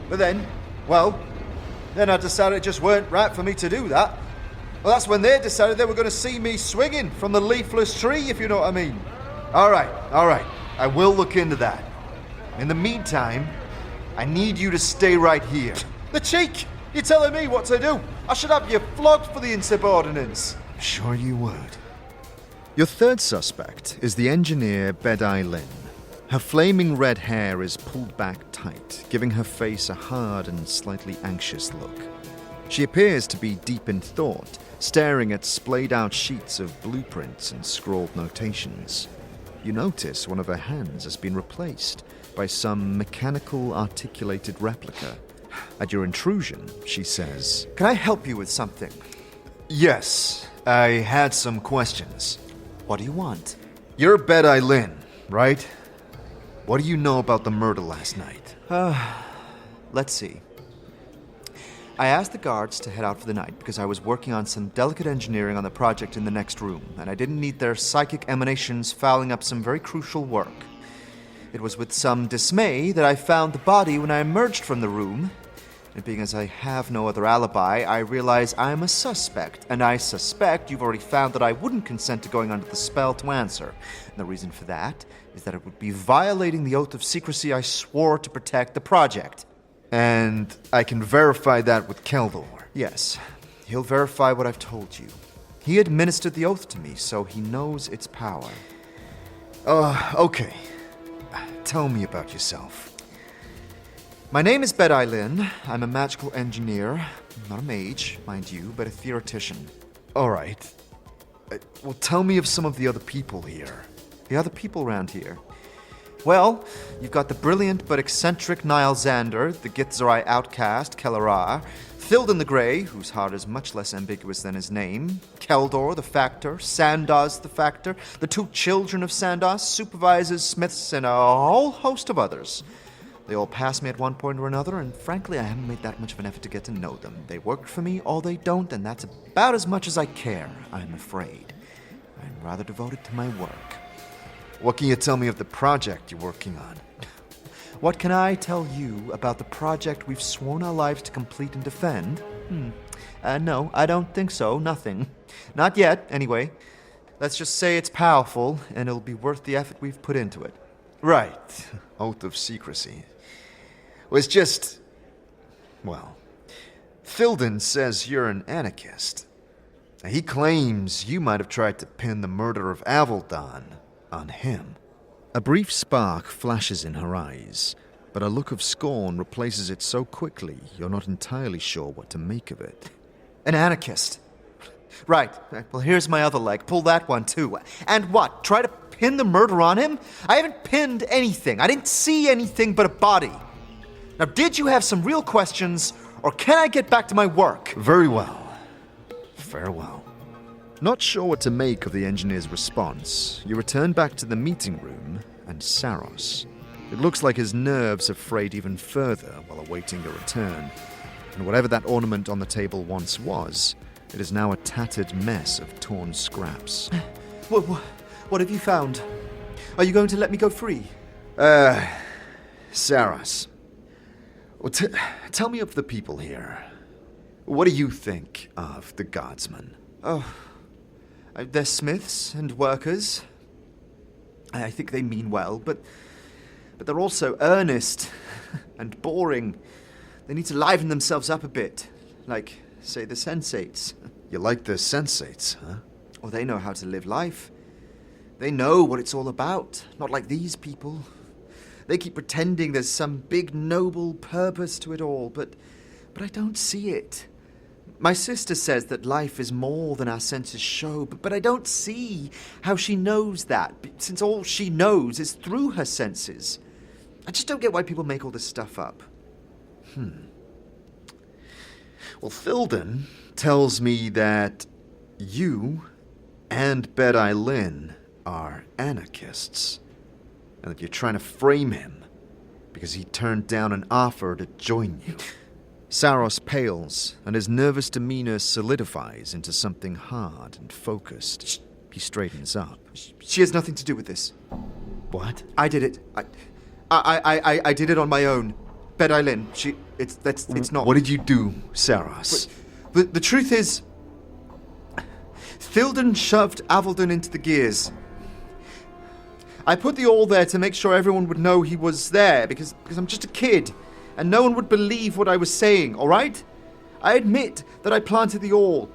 But then I decided it just weren't right for me to do that. Well, that's when they decided they were going to see me swinging from the leafless tree, if you know what I mean. All right. I will look into that. In the meantime, I need you to stay right here. The cheek! You're telling me what to do? I should have you flogged for the insubordinance. Sure you would. Your third suspect is the engineer Bed-Eye Lynn. Her flaming red hair is pulled back tight, giving her face a hard and slightly anxious look. She appears to be deep in thought, staring at splayed-out sheets of blueprints and scrawled notations. You notice one of her hands has been replaced by some mechanical articulated replica. At your intrusion, she says, Can I help you with something? Yes, I had some questions. What do you want? You're Bed-Eye Lynn, right? What do you know about the murder last night? Let's see. I asked the guards to head out for the night because I was working on some delicate engineering on the project in the next room, and I didn't need their psychic emanations fouling up some very crucial work. It was with some dismay that I found the body when I emerged from the room, and being as I have no other alibi, I realize I'm a suspect, and I suspect you've already found that I wouldn't consent to going under the spell to answer. And the reason for that is that it would be violating the oath of secrecy I swore to protect the project. And I can verify that with Keldor. Yes, he'll verify what I've told you. He administered the oath to me, so he knows its power. Okay. Tell me about yourself. My name is Bed-Eye Lynn. I'm a magical engineer. Not a mage, mind you, but a theoretician. All right. Well, tell me of some of the other people here. The other people around here? Well, you've got the brilliant but eccentric Niall Xander, the Githzerai outcast, Kellerar, Thilden the Grey, whose heart is much less ambiguous than his name, Keldor the Factor, Sandoz the Factor, the two children of Sandoz, supervisors, smiths, and a whole host of others. They all passed me at one point or another, and frankly, I haven't made that much of an effort to get to know them. They work for me, or they don't, and that's about as much as I care, I'm afraid. I'm rather devoted to my work. What can you tell me of the project you're working on? What can I tell you about the project we've sworn our lives to complete and defend? No, I don't think so. Nothing. Not yet, anyway. Let's just say it's powerful, and it'll be worth the effort we've put into it. Right. Oath of secrecy. Well, it's just... Well, Thilden says you're an anarchist. He claims you might have tried to pin the murder of Avaldon on him. A brief spark flashes in her eyes, but a look of scorn replaces it so quickly you're not entirely sure what to make of it. An anarchist. Right. Well, here's my other leg. Pull that one, too. And what? Try to pin the murder on him? I haven't pinned anything. I didn't see anything but a body. Now, did you have some real questions, or can I get back to my work? Very well. Farewell. Not sure what to make of the engineer's response, you return back to the meeting room and Saros. It looks like his nerves have frayed even further while awaiting your return, and whatever that ornament on the table once was, it is now a tattered mess of torn scraps. What have you found? Are you going to let me go free? Saras. Well, tell me of the people here. What do you think of the Godsman? Oh, they're smiths and workers. I think they mean well, but they're also earnest and boring. They need to liven themselves up a bit, like, say, the sensates. You like the sensates, huh? Well, they know how to live life. They know what it's all about, not like these people. They keep pretending there's some big noble purpose to it all, but I don't see it. My sister says that life is more than our senses show, but I don't see how she knows that, since all she knows is through her senses. I just don't get why people make all this stuff up. Well, Thilden tells me that you and Bedai Lin are anarchists, and that you're trying to frame him because he turned down an offer to join you. Saros pales, and his nervous demeanor solidifies into something hard and focused. He straightens up. She has nothing to do with this. What? I did it. I did it on my own. Bedai Lin, it's not... What did you do, Saros? But the truth is, Thilden shoved Avaldon into the gears. I put the all there to make sure everyone would know he was there, because I'm just a kid, and no one would believe what I was saying, alright? I admit that I planted the all,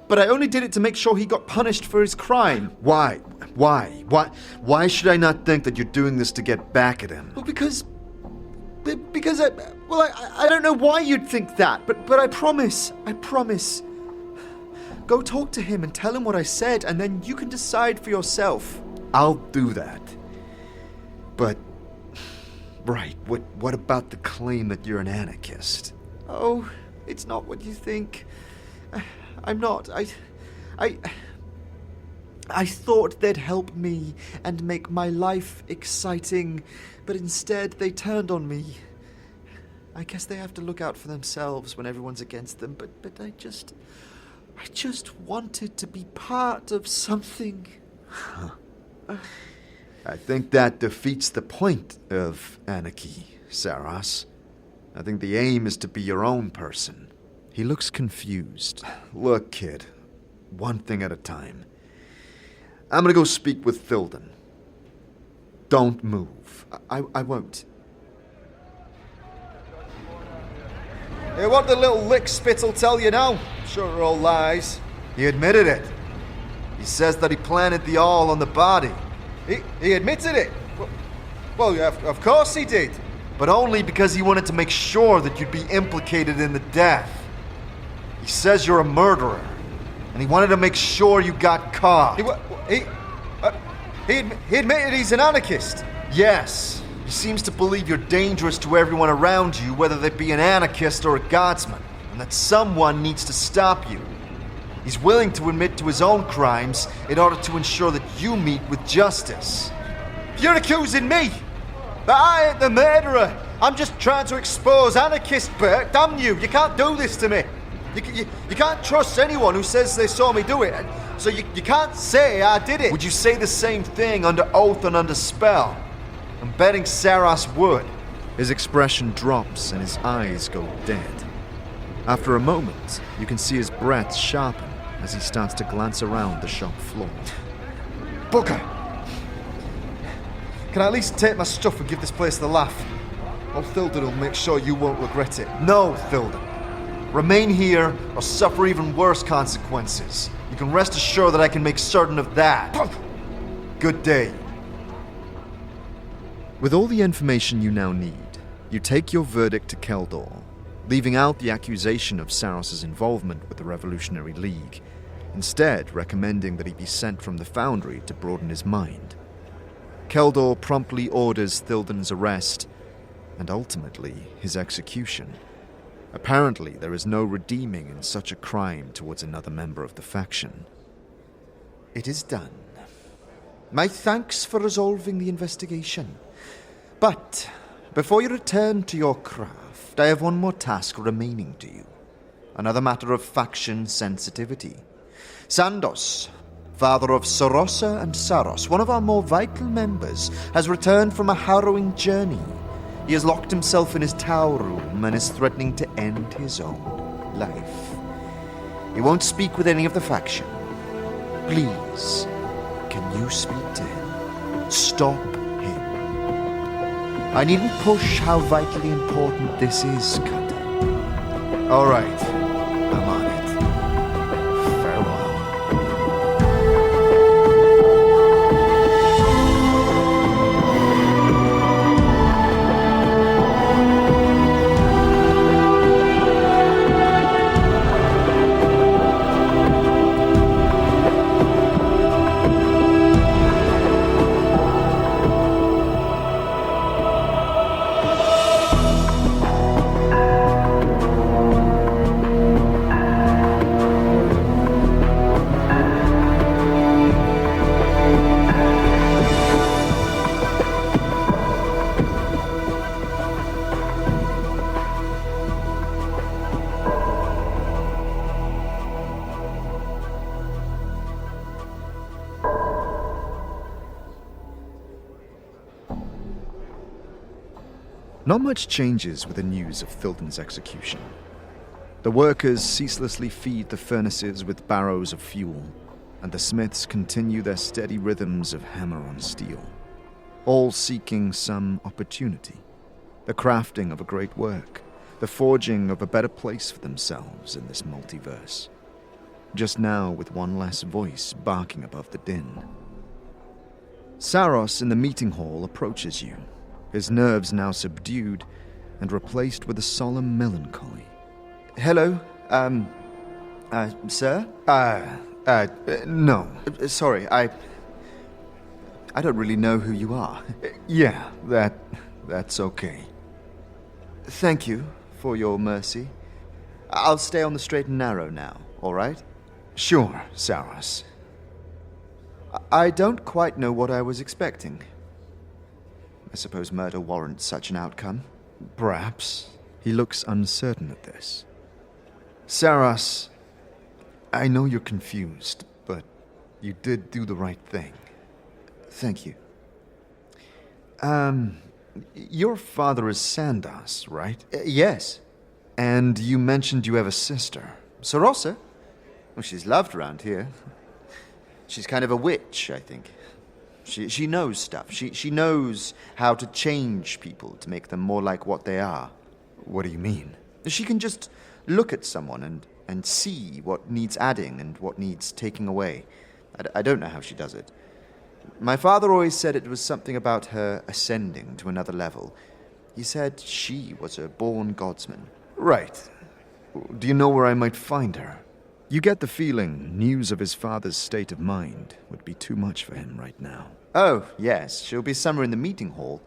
but I only did it to make sure he got punished for his crime. Why? Why should I not think that you're doing this to get back at him? Well, because I don't know why you'd think that, but I promise. Go talk to him and tell him what I said, and then you can decide for yourself. I'll do that. But, right, what about the claim that you're an anarchist? Oh, it's not what you think. I'm not. I thought they'd help me and make my life exciting, but instead they turned on me. I guess they have to look out for themselves when everyone's against them, but I just wanted to be part of something. I think that defeats the point of anarchy, Saros. I think the aim is to be your own person. He looks confused. Look, kid, one thing at a time. I'm gonna go speak with Thilden. Don't move. I won't. Hey, what the little lick-spitz will tell you now? Sure they're all lies. He admitted it. He says that he planted the all on the body. He admitted it? Well, yeah, of course he did. But only because he wanted to make sure that you'd be implicated in the death. He says you're a murderer. And he wanted to make sure you got caught. He admitted he's an anarchist. Yes. He seems to believe you're dangerous to everyone around you, whether they be an anarchist or a Godsman, and that someone needs to stop you. He's willing to admit to his own crimes in order to ensure that you meet with justice. You're accusing me! But I ain't the murderer! I'm just trying to expose anarchist, Bert. Damn you! You can't do this to me! You can't trust anyone who says they saw me do it, so you can't say I did it. Would you say the same thing under oath and under spell? I'm betting Saros would. His expression drops and his eyes go dead. After a moment, you can see his breath sharpen as he starts to glance around the shop floor. Booker! Can I at least take my stuff and give this place the laugh? Or Thilden will make sure you won't regret it. No, Thilden. Remain here or suffer even worse consequences. You can rest assured that I can make certain of that. Good day. With all the information you now need, you take your verdict to Keldor, leaving out the accusation of Saros' involvement with the Revolutionary League, instead recommending that he be sent from the Foundry to broaden his mind. Keldor promptly orders Thilden's arrest, and ultimately his execution. Apparently, there is no redeeming in such a crime towards another member of the faction. It is done. My thanks for resolving the investigation. But before you return to your craft, I have one more task remaining to you. Another matter of faction sensitivity. Sandos, father of Sarosa and Saros, one of our more vital members, has returned from a harrowing journey. He has locked himself in his tower room and is threatening to end his own life. He won't speak with any of the faction. Please, can you speak to him? Stop him. I needn't push how vitally important this is, Cutter. All right. I'm on it. Farewell. Not much changes with the news of Thilden's execution. The workers ceaselessly feed the furnaces with barrows of fuel, and the smiths continue their steady rhythms of hammer on steel, all seeking some opportunity, the crafting of a great work, the forging of a better place for themselves in this multiverse. Just now with one less voice barking above the din. Saros in the meeting hall approaches you, his nerves now subdued and replaced with a solemn melancholy. Hello, sir? No. Sorry, I don't really know who you are. Yeah, that's okay. Thank you for your mercy. I'll stay on the straight and narrow now, all right? Sure, Saros. I don't quite know what I was expecting. I suppose murder warrants such an outcome. Perhaps. He looks uncertain at this. Saros, I know you're confused, but you did do the right thing. Thank you. Your father is Sandas, right? Yes. And you mentioned you have a sister. Sarosa? Well, she's loved around here. She's kind of a witch, I think. She knows stuff. She knows how to change people to make them more like what they are. What do you mean? She can just look at someone and see what needs adding and what needs taking away. I don't know how she does it. My father always said it was something about her ascending to another level. He said she was a born Godsman. Right. Do you know where I might find her? You get the feeling news of his father's state of mind would be too much for him right now. Oh, yes, she'll be somewhere in the meeting hall.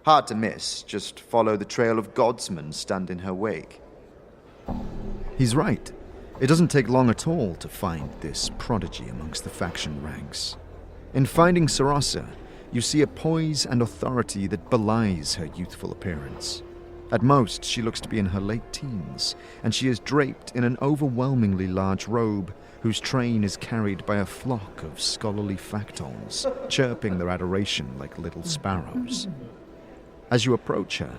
Hard to miss, just follow the trail of Godsman stunned in her wake. He's right. It doesn't take long at all to find this prodigy amongst the faction ranks. In finding Sarosa, you see a poise and authority that belies her youthful appearance. At most, she looks to be in her late teens, and she is draped in an overwhelmingly large robe whose train is carried by a flock of scholarly factols, chirping their adoration like little sparrows. As you approach her,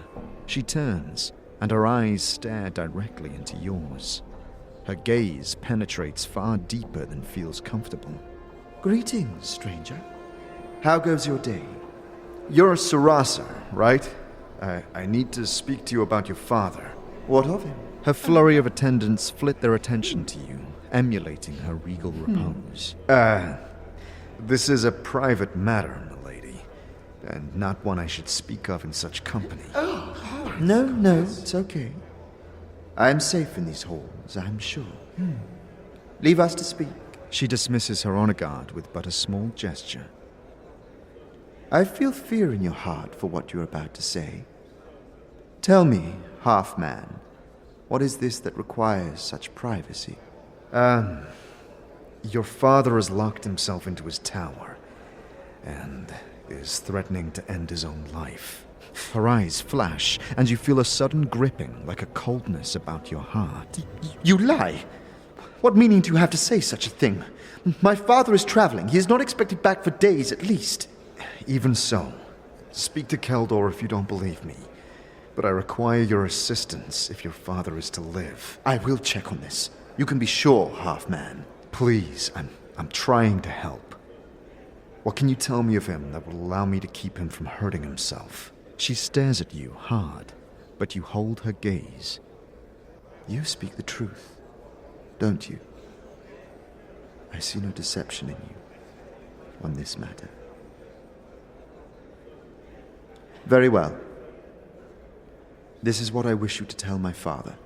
she turns, and her eyes stare directly into yours. Her gaze penetrates far deeper than feels comfortable. Greetings, stranger. How goes your day? You're Sarasa, right? I need to speak to you about your father. What of him? Her flurry of attendants flit their attention to you, emulating her regal repose. This is a private matter, milady, and not one I should speak of in such company. No, it's okay. I am safe in these halls, I'm sure. Leave us to speak. She dismisses her honor guard with but a small gesture. I feel fear in your heart for what you're about to say. Tell me, half-man, what is this that requires such privacy? Your father has locked himself into his tower, and is threatening to end his own life. Her eyes flash, and you feel a sudden gripping, like a coldness about your heart. You lie! What meaning do you have to say such a thing? My father is traveling. He is not expected back for days at least. Even so, speak to Keldor if you don't believe me. But I require your assistance if your father is to live. I will check on this. You can be sure, half-man. Please, I'm trying to help. What can you tell me of him that will allow me to keep him from hurting himself? She stares at you hard, but you hold her gaze. You speak the truth, don't you? I see no deception in you on this matter. Very well. This is what I wish you to tell my father.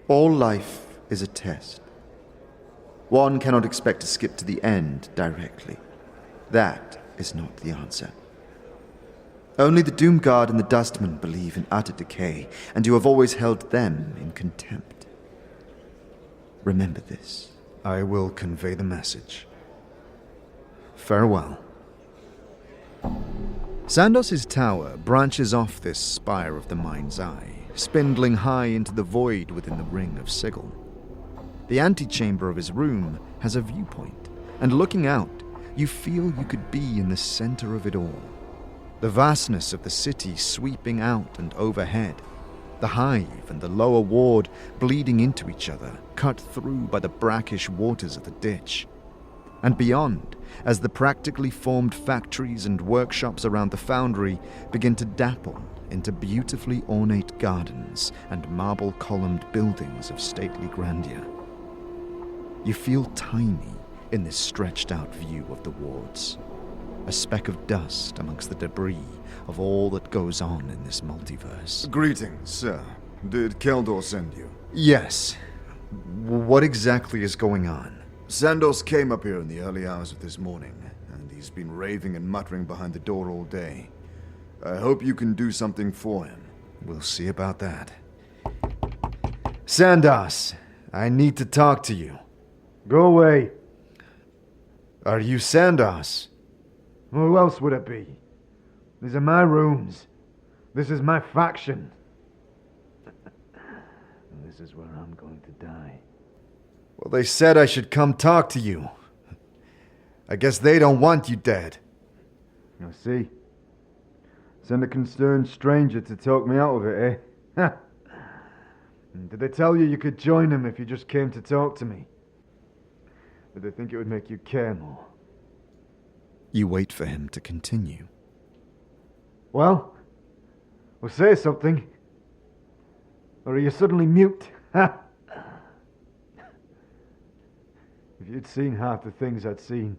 All life is a test. One cannot expect to skip to the end directly. That is not the answer. Only the Doomguard and the Dustman believe in utter decay, and you have always held them in contempt. Remember this. I will convey the message. Farewell. Sandos's tower branches off this spire of the mind's eye, spindling high into the void within the ring of Sigil. The antechamber of his room has a viewpoint, and looking out, you feel you could be in the center of it all. The vastness of the city sweeping out and overhead, the hive and the lower ward bleeding into each other, cut through by the brackish waters of the ditch. And beyond, as the practically formed factories and workshops around the foundry begin to dapple into beautifully ornate gardens and marble-columned buildings of stately grandeur. You feel tiny in this stretched-out view of the wards, a speck of dust amongst the debris of all that goes on in this multiverse. Greetings, sir. Did Keldor send you? Yes. What exactly is going on? Sandos came up here in the early hours of this morning, and he's been raving and muttering behind the door all day. I hope you can do something for him. We'll see about that. Sandos, I need to talk to you. Go away. Are you Sandos? Who else would it be? These are my rooms. This is my faction. And this is where I'm going to die. Well, they said I should come talk to you. I guess they don't want you dead. I see. Send a concerned stranger to talk me out of it, eh? Did they tell you could join them if you just came to talk to me? Did they think it would make you care more? You wait for him to continue. Well say something. Or are you suddenly mute? If you'd seen half the things I'd seen.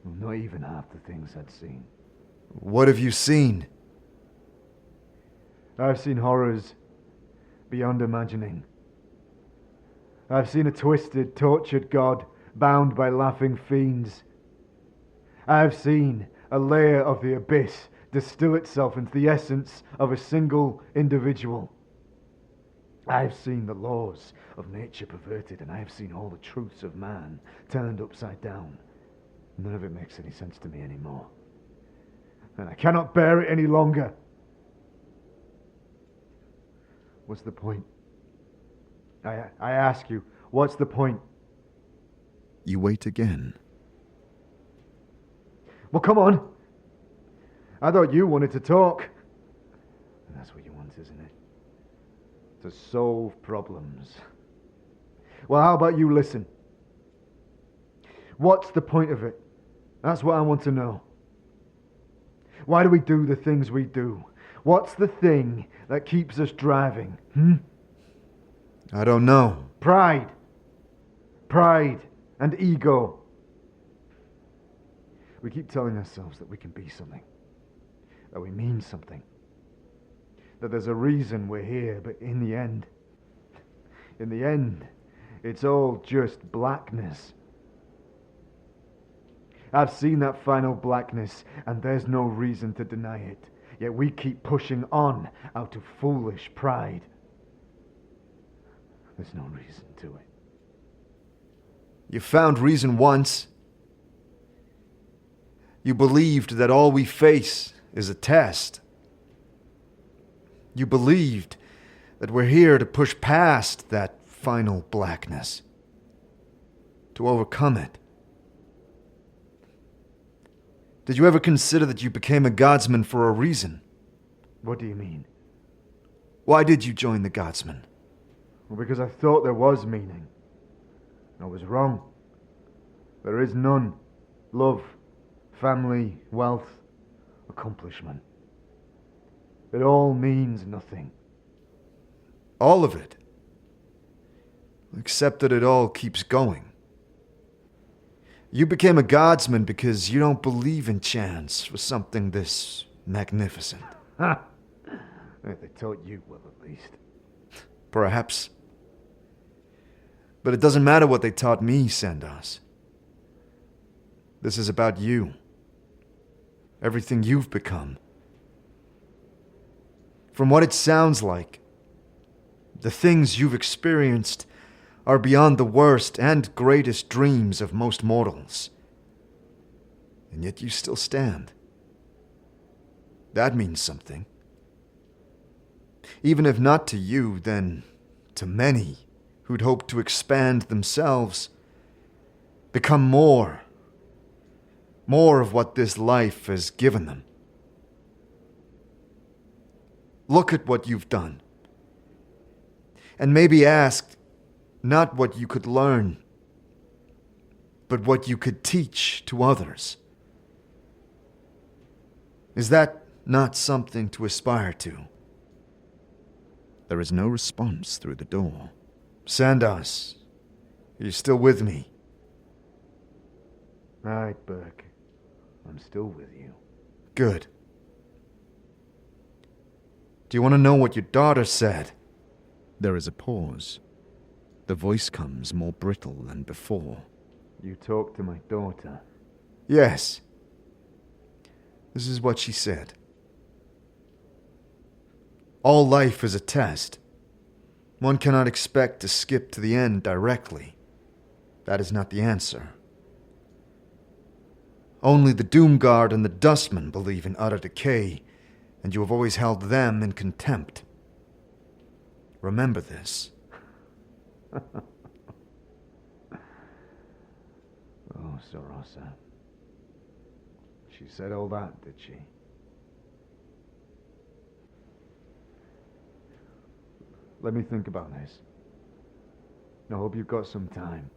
Well, not even half the things I'd seen. What have you seen? I've seen horrors beyond imagining. I've seen a twisted, tortured god bound by laughing fiends. I've seen a layer of the abyss distill itself into the essence of a single individual. I've seen the laws of nature perverted, and I've seen all the truths of man turned upside down. None of it makes any sense to me anymore. And I cannot bear it any longer. What's the point? I ask you, what's the point? You wait again. Well, come on. I thought you wanted to talk. And that's what you want, isn't it? To solve problems. Well, how about you listen? What's the point of it? That's what I want to know. Why do we do the things we do? What's the thing that keeps us driving? I don't know. Pride. Pride and ego. We keep telling ourselves that we can be something. That we mean something. That there's a reason we're here, but in the end, it's all just blackness. I've seen that final blackness, and there's no reason to deny it. Yet we keep pushing on out of foolish pride. There's no reason to it. You found reason once. You believed that all we face is a test. You believed That we're here to push past that final blackness. To overcome it. Did you ever consider that you became a Godsman for a reason? What do you mean? Why did you join the Godsman? Well, because I thought there was meaning. I was wrong. There is none. Love, family, wealth, accomplishment. It all means nothing. All of it. Except that it all keeps going. You became a Godsman because you don't believe in chance for something this magnificent. Ha! They taught you well, at least. Perhaps. But it doesn't matter what they taught me, Sandos. This is about you. Everything you've become. From what it sounds like, the things you've experienced are beyond the worst and greatest dreams of most mortals. And yet you still stand. That means something. Even if not to you, then to many who'd hoped to expand themselves, become more of what this life has given them. Look at what you've done. And maybe ask not what you could learn, but what you could teach to others. Is that not something to aspire to? There is no response through the door. Sandos, are you still with me? Right, Burke. I'm still with you. Good. Do you want to know what your daughter said? There is a pause. The voice comes more brittle than before. You talked to my daughter? Yes. This is what she said. All life is a test. One cannot expect to skip to the end directly. That is not the answer. Only the Doomguard and the Dustman believe in utter decay, and you have always held them in contempt. Remember this. Oh, Sorosa. She said all that, did she? Let me think about this. I hope you've got some time.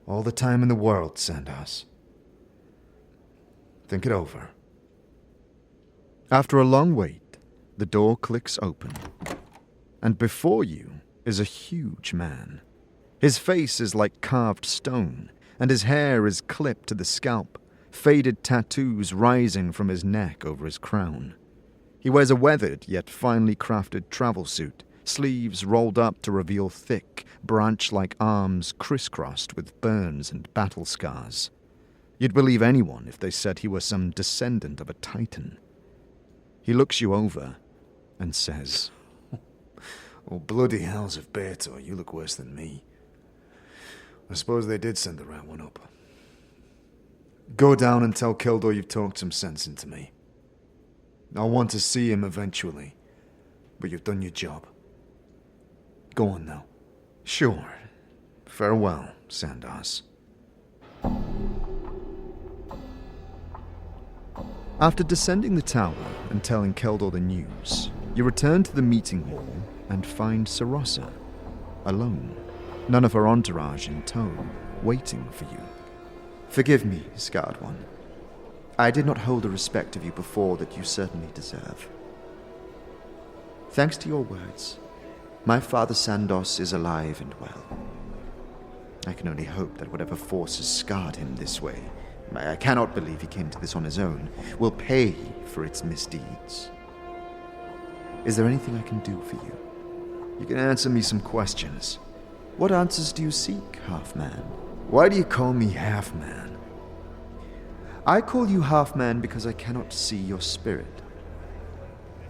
All the time in the world, Sandos. Think it over. After a long wait, the door clicks open, and before you is a huge man. His face is like carved stone, and his hair is clipped to the scalp, faded tattoos rising from his neck over his crown. He wears a weathered yet finely crafted travel suit, sleeves rolled up to reveal thick, branch-like arms crisscrossed with burns and battle scars. You'd believe anyone if they said he were some descendant of a titan. He looks you over and says, Oh, bloody hells of Beator, you look worse than me. I suppose they did send the right one up. Go down and tell Keldor you've talked some sense into me. I'll want to see him eventually, but you've done your job. Go on now. Sure. Farewell, Sandos. After descending the tower and telling Keldor the news, you return to the meeting hall and find Sorosa, alone, none of her entourage in tow, waiting for you. Forgive me, Scarred One. I did not hold the respect of you before that you certainly deserve. Thanks to your words, my father Sandos is alive and well. I can only hope that whatever forces scarred him this way, I cannot believe he came to this on his own, will pay for its misdeeds. Is there anything I can do for you? You can answer me some questions. What answers do you seek, Half-Man? Why do you call me Half-Man? I call you Half-Man because I cannot see your spirit.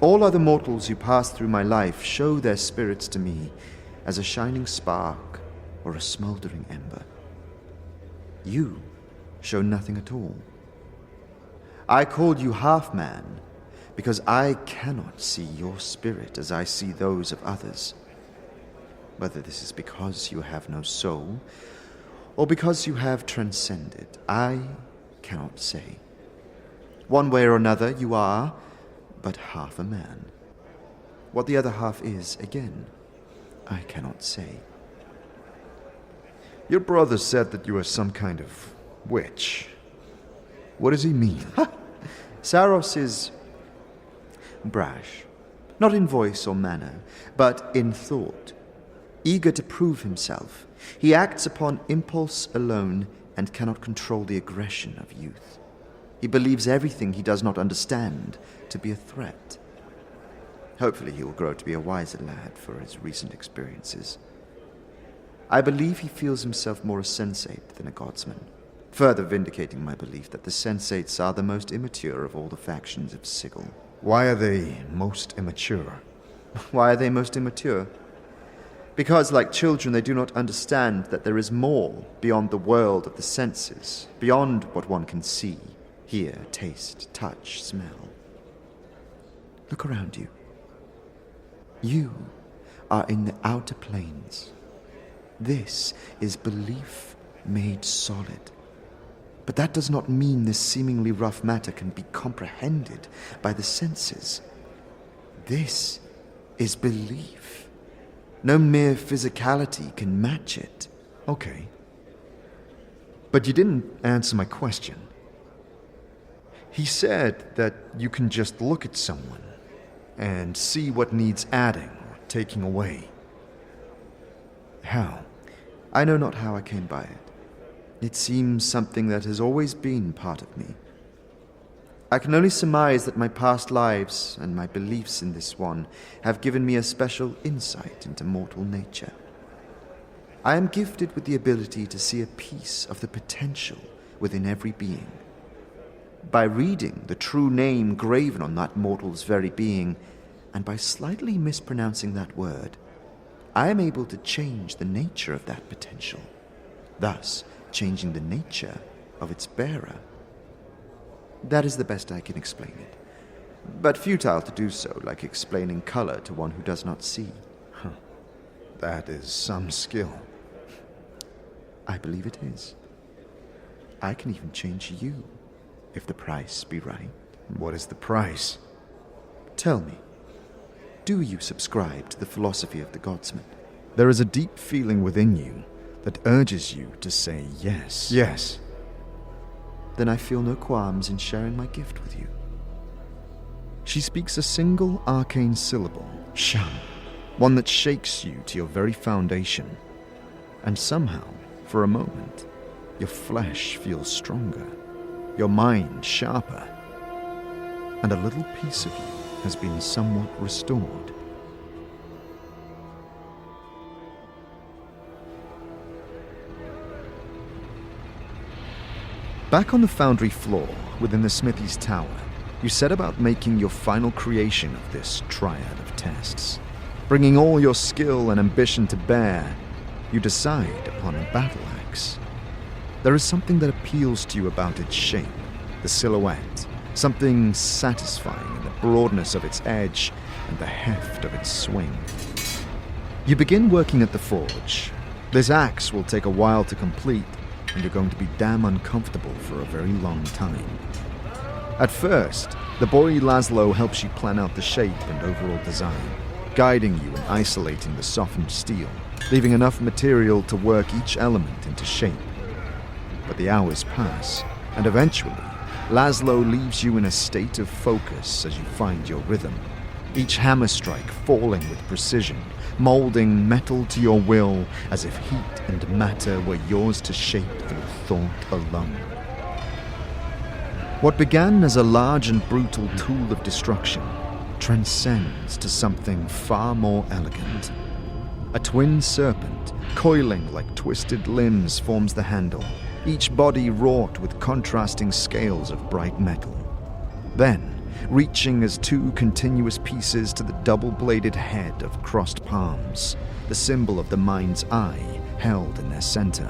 All other mortals who pass through my life show their spirits to me as a shining spark or a smoldering ember. You show nothing at all. I called you Half-Man because I cannot see your spirit as I see those of others. Whether this is because you have no soul, or because you have transcended, I cannot say. One way or another, you are but half a man. What the other half is, again, I cannot say. Your brother said that you are some kind of witch. What does he mean? Saros is brash, not in voice or manner, but in thought. Eager to prove himself, he acts upon impulse alone and cannot control the aggression of youth. He believes everything he does not understand to be a threat. Hopefully he will grow to be a wiser lad for his recent experiences. I believe he feels himself more a sensate than a Godsman, further vindicating my belief that the sensates are the most immature of all the factions of Sigil. Why are they most immature? Why are they most immature? Because, like children, they do not understand that there is more beyond the world of the senses, beyond what one can see, hear, taste, touch, smell. Look around you. You are in the outer planes. This is belief made solid. But that does not mean this seemingly rough matter can be comprehended by the senses. This is belief. No mere physicality can match it. Okay. But you didn't answer my question. He said that you can just look at someone and see what needs adding or taking away. How? I know not how I came by it. It seems something that has always been part of me. I can only surmise that my past lives and my beliefs in this one have given me a special insight into mortal nature. I am gifted with the ability to see a piece of the potential within every being. By reading the true name graven on that mortal's very being, and by slightly mispronouncing that word, I am able to change the nature of that potential, thus changing the nature of its bearer. That is the best I can explain it, but futile to do so, like explaining color to one who does not see. That is some skill. I believe it is. I can even change you, if the price be right. What is the price? Tell me, do you subscribe to the philosophy of the Godsman? There is a deep feeling within you that urges you to say yes. Yes. Then I feel no qualms in sharing my gift with you. She speaks a single arcane syllable, Sham, one that shakes you to your very foundation. And somehow, for a moment, your flesh feels stronger, your mind sharper, and a little piece of you has been somewhat restored. Back on the foundry floor, within the smithy's tower, you set about making your final creation of this triad of tests. Bringing all your skill and ambition to bear, you decide upon a battle axe. There is something that appeals to you about its shape, the silhouette, something satisfying in the broadness of its edge and the heft of its swing. You begin working at the forge. This axe will take a while to complete, and you're going to be damn uncomfortable for a very long time. At first, the boy Laszlo helps you plan out the shape and overall design, guiding you in isolating the softened steel, leaving enough material to work each element into shape. But the hours pass, and eventually, Laszlo leaves you in a state of focus as you find your rhythm, each hammer strike falling with precision, molding metal to your will as if heat and matter were yours to shape through thought alone. What began as a large and brutal tool of destruction transcends to something far more elegant. A twin serpent, coiling like twisted limbs, forms the handle, each body wrought with contrasting scales of bright metal. Then, reaching as two continuous pieces to the double-bladed head of crossed palms, the symbol of the mind's eye held in their center,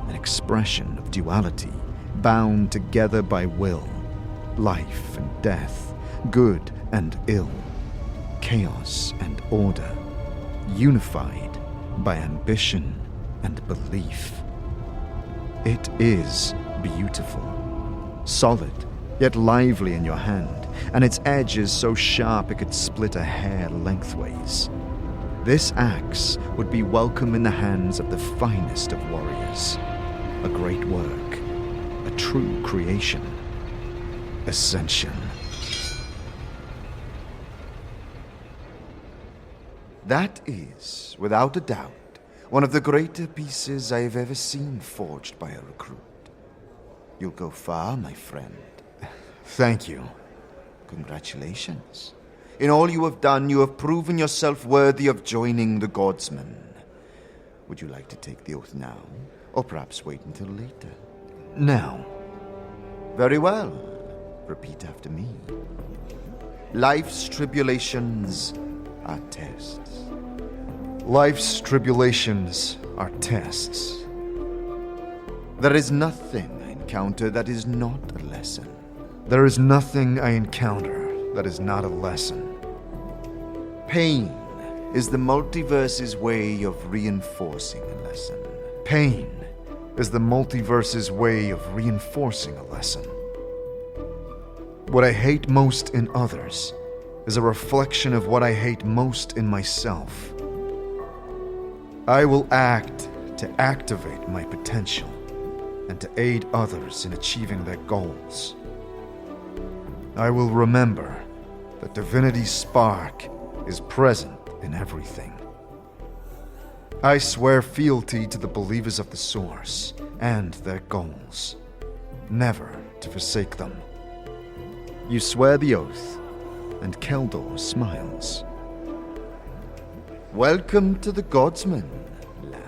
an expression of duality, bound together by will, life and death, good and ill, chaos and order, unified by ambition and belief. It is beautiful, solid, yet lively in your hand, and its edge is so sharp it could split a hair lengthways. This axe would be welcome in the hands of the finest of warriors. A great work, a true creation. Ascension. That is, without a doubt, one of the greater pieces I have ever seen forged by a recruit. You'll go far, my friend. Thank you. Congratulations. In all you have done, you have proven yourself worthy of joining the Godsman. Would you like to take the oath now, or perhaps wait until later? Now. Very well. Repeat after me. Life's tribulations are tests. Life's tribulations are tests. There is nothing I encounter that is not a lesson. There is nothing I encounter that is not a lesson. Pain is the multiverse's way of reinforcing a lesson. Pain is the multiverse's way of reinforcing a lesson. What I hate most in others is a reflection of what I hate most in myself. I will act to activate my potential and to aid others in achieving their goals. I will remember that Divinity's spark is present in everything. I swear fealty to the believers of the Source and their goals, never to forsake them. You swear the oath, and Keldor smiles. Welcome to the Godsman, lad.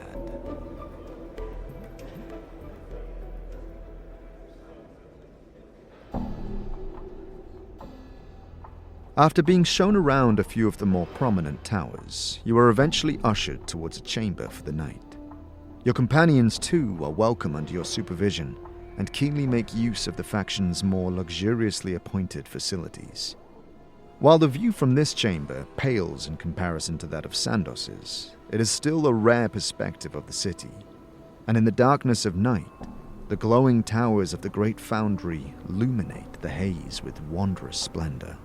After being shown around a few of the more prominent towers, you are eventually ushered towards a chamber for the night. Your companions, too, are welcome under your supervision and keenly make use of the faction's more luxuriously appointed facilities. While the view from this chamber pales in comparison to that of Sandos's, it is still a rare perspective of the city, and in the darkness of night, the glowing towers of the Great Foundry illuminate the haze with wondrous splendor.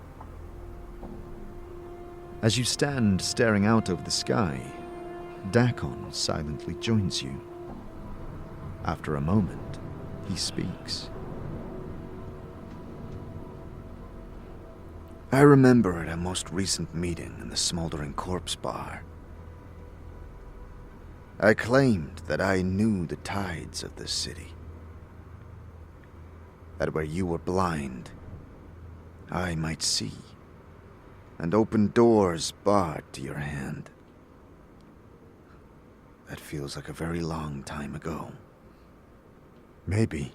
As you stand staring out over the sky, Dakon silently joins you. After a moment, he speaks. I remember at our most recent meeting in the Smoldering Corpse Bar. I claimed that I knew the tides of this city. That where you were blind, I might see, and open doors barred to your hand. That feels like a very long time ago. Maybe.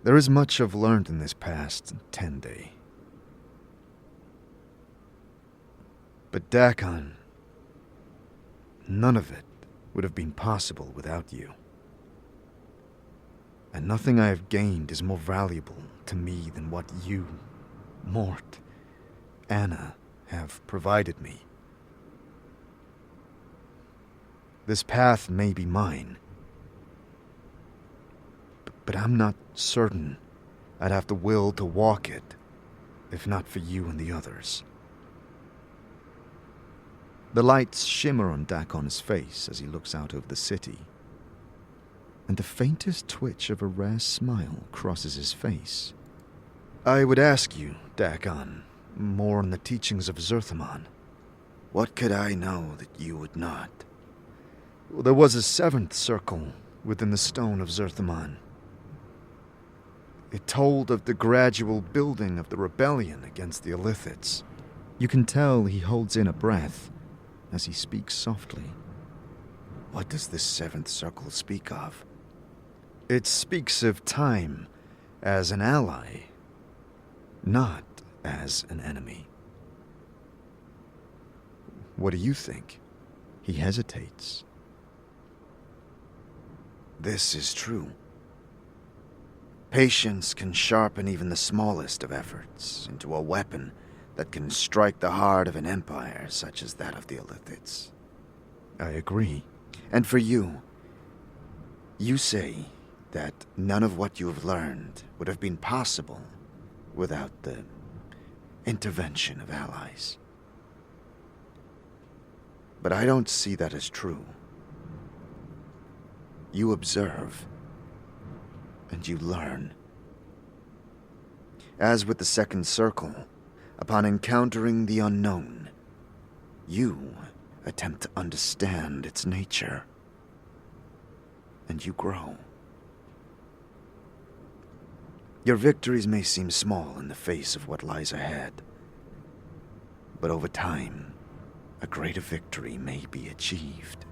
There is much I've learned in this past 10-day. But Dakon, none of it would have been possible without you. And nothing I have gained is more valuable to me than what you, Mort, Anna, have provided me. This path may be mine, but I'm not certain I'd have the will to walk it, if not for you and the others. The lights shimmer on Dakon's face as he looks out over the city, and the faintest twitch of a rare smile crosses his face. I would ask you, Dakon, more on the teachings of Zerthamon. What could I know that you would not? There was a seventh circle within the stone of Zerthamon. It told of the gradual building of the rebellion against the Illithids. You can tell he holds in a breath as he speaks softly. What does this seventh circle speak of? It speaks of time as an ally, not as an enemy. What do you think? He hesitates. This is true. Patience can sharpen even the smallest of efforts into a weapon that can strike the heart of an empire such as that of the Illithids. I agree. And for you, you say that none of what you have learned would have been possible without the intervention of allies. But I don't see that as true. You observe, and you learn. As with the second circle, upon encountering the unknown, you attempt to understand its nature, and you grow. Your victories may seem small in the face of what lies ahead, but over time, a greater victory may be achieved.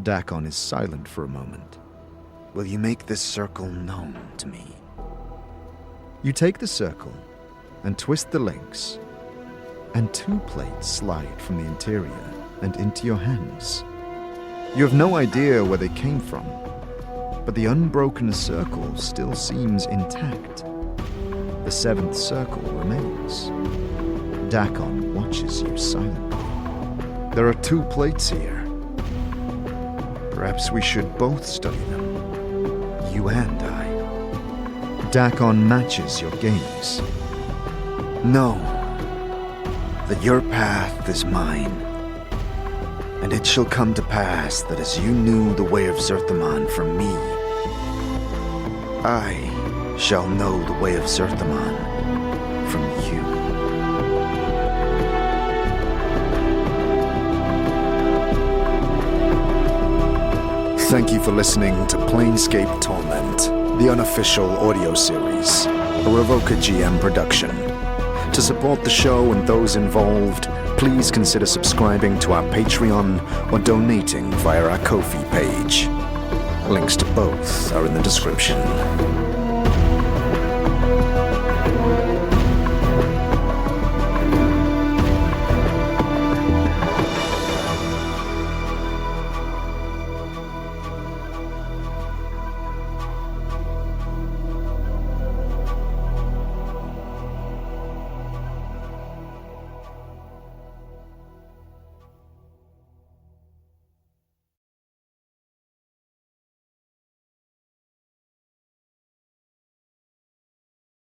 Dakon is silent for a moment. Will you make this circle known to me? You take the circle and twist the links, and 2 plates slide from the interior and into your hands. You have no idea where they came from, but the unbroken circle still seems intact. The 7th circle remains. Dakon watches you silently. There are 2 plates here. Perhaps we should both study them, you and I. Dakon matches your gaze. Know that your path is mine, and it shall come to pass that as you knew the way of Zerthamon from me, I shall know the way of Zerthamon from you. Thank you for listening to Planescape Torment, the unofficial audio series, a RevocerGM production. To support the show and those involved, please consider subscribing to our Patreon or donating via our Ko-fi page. Links to both are in the description.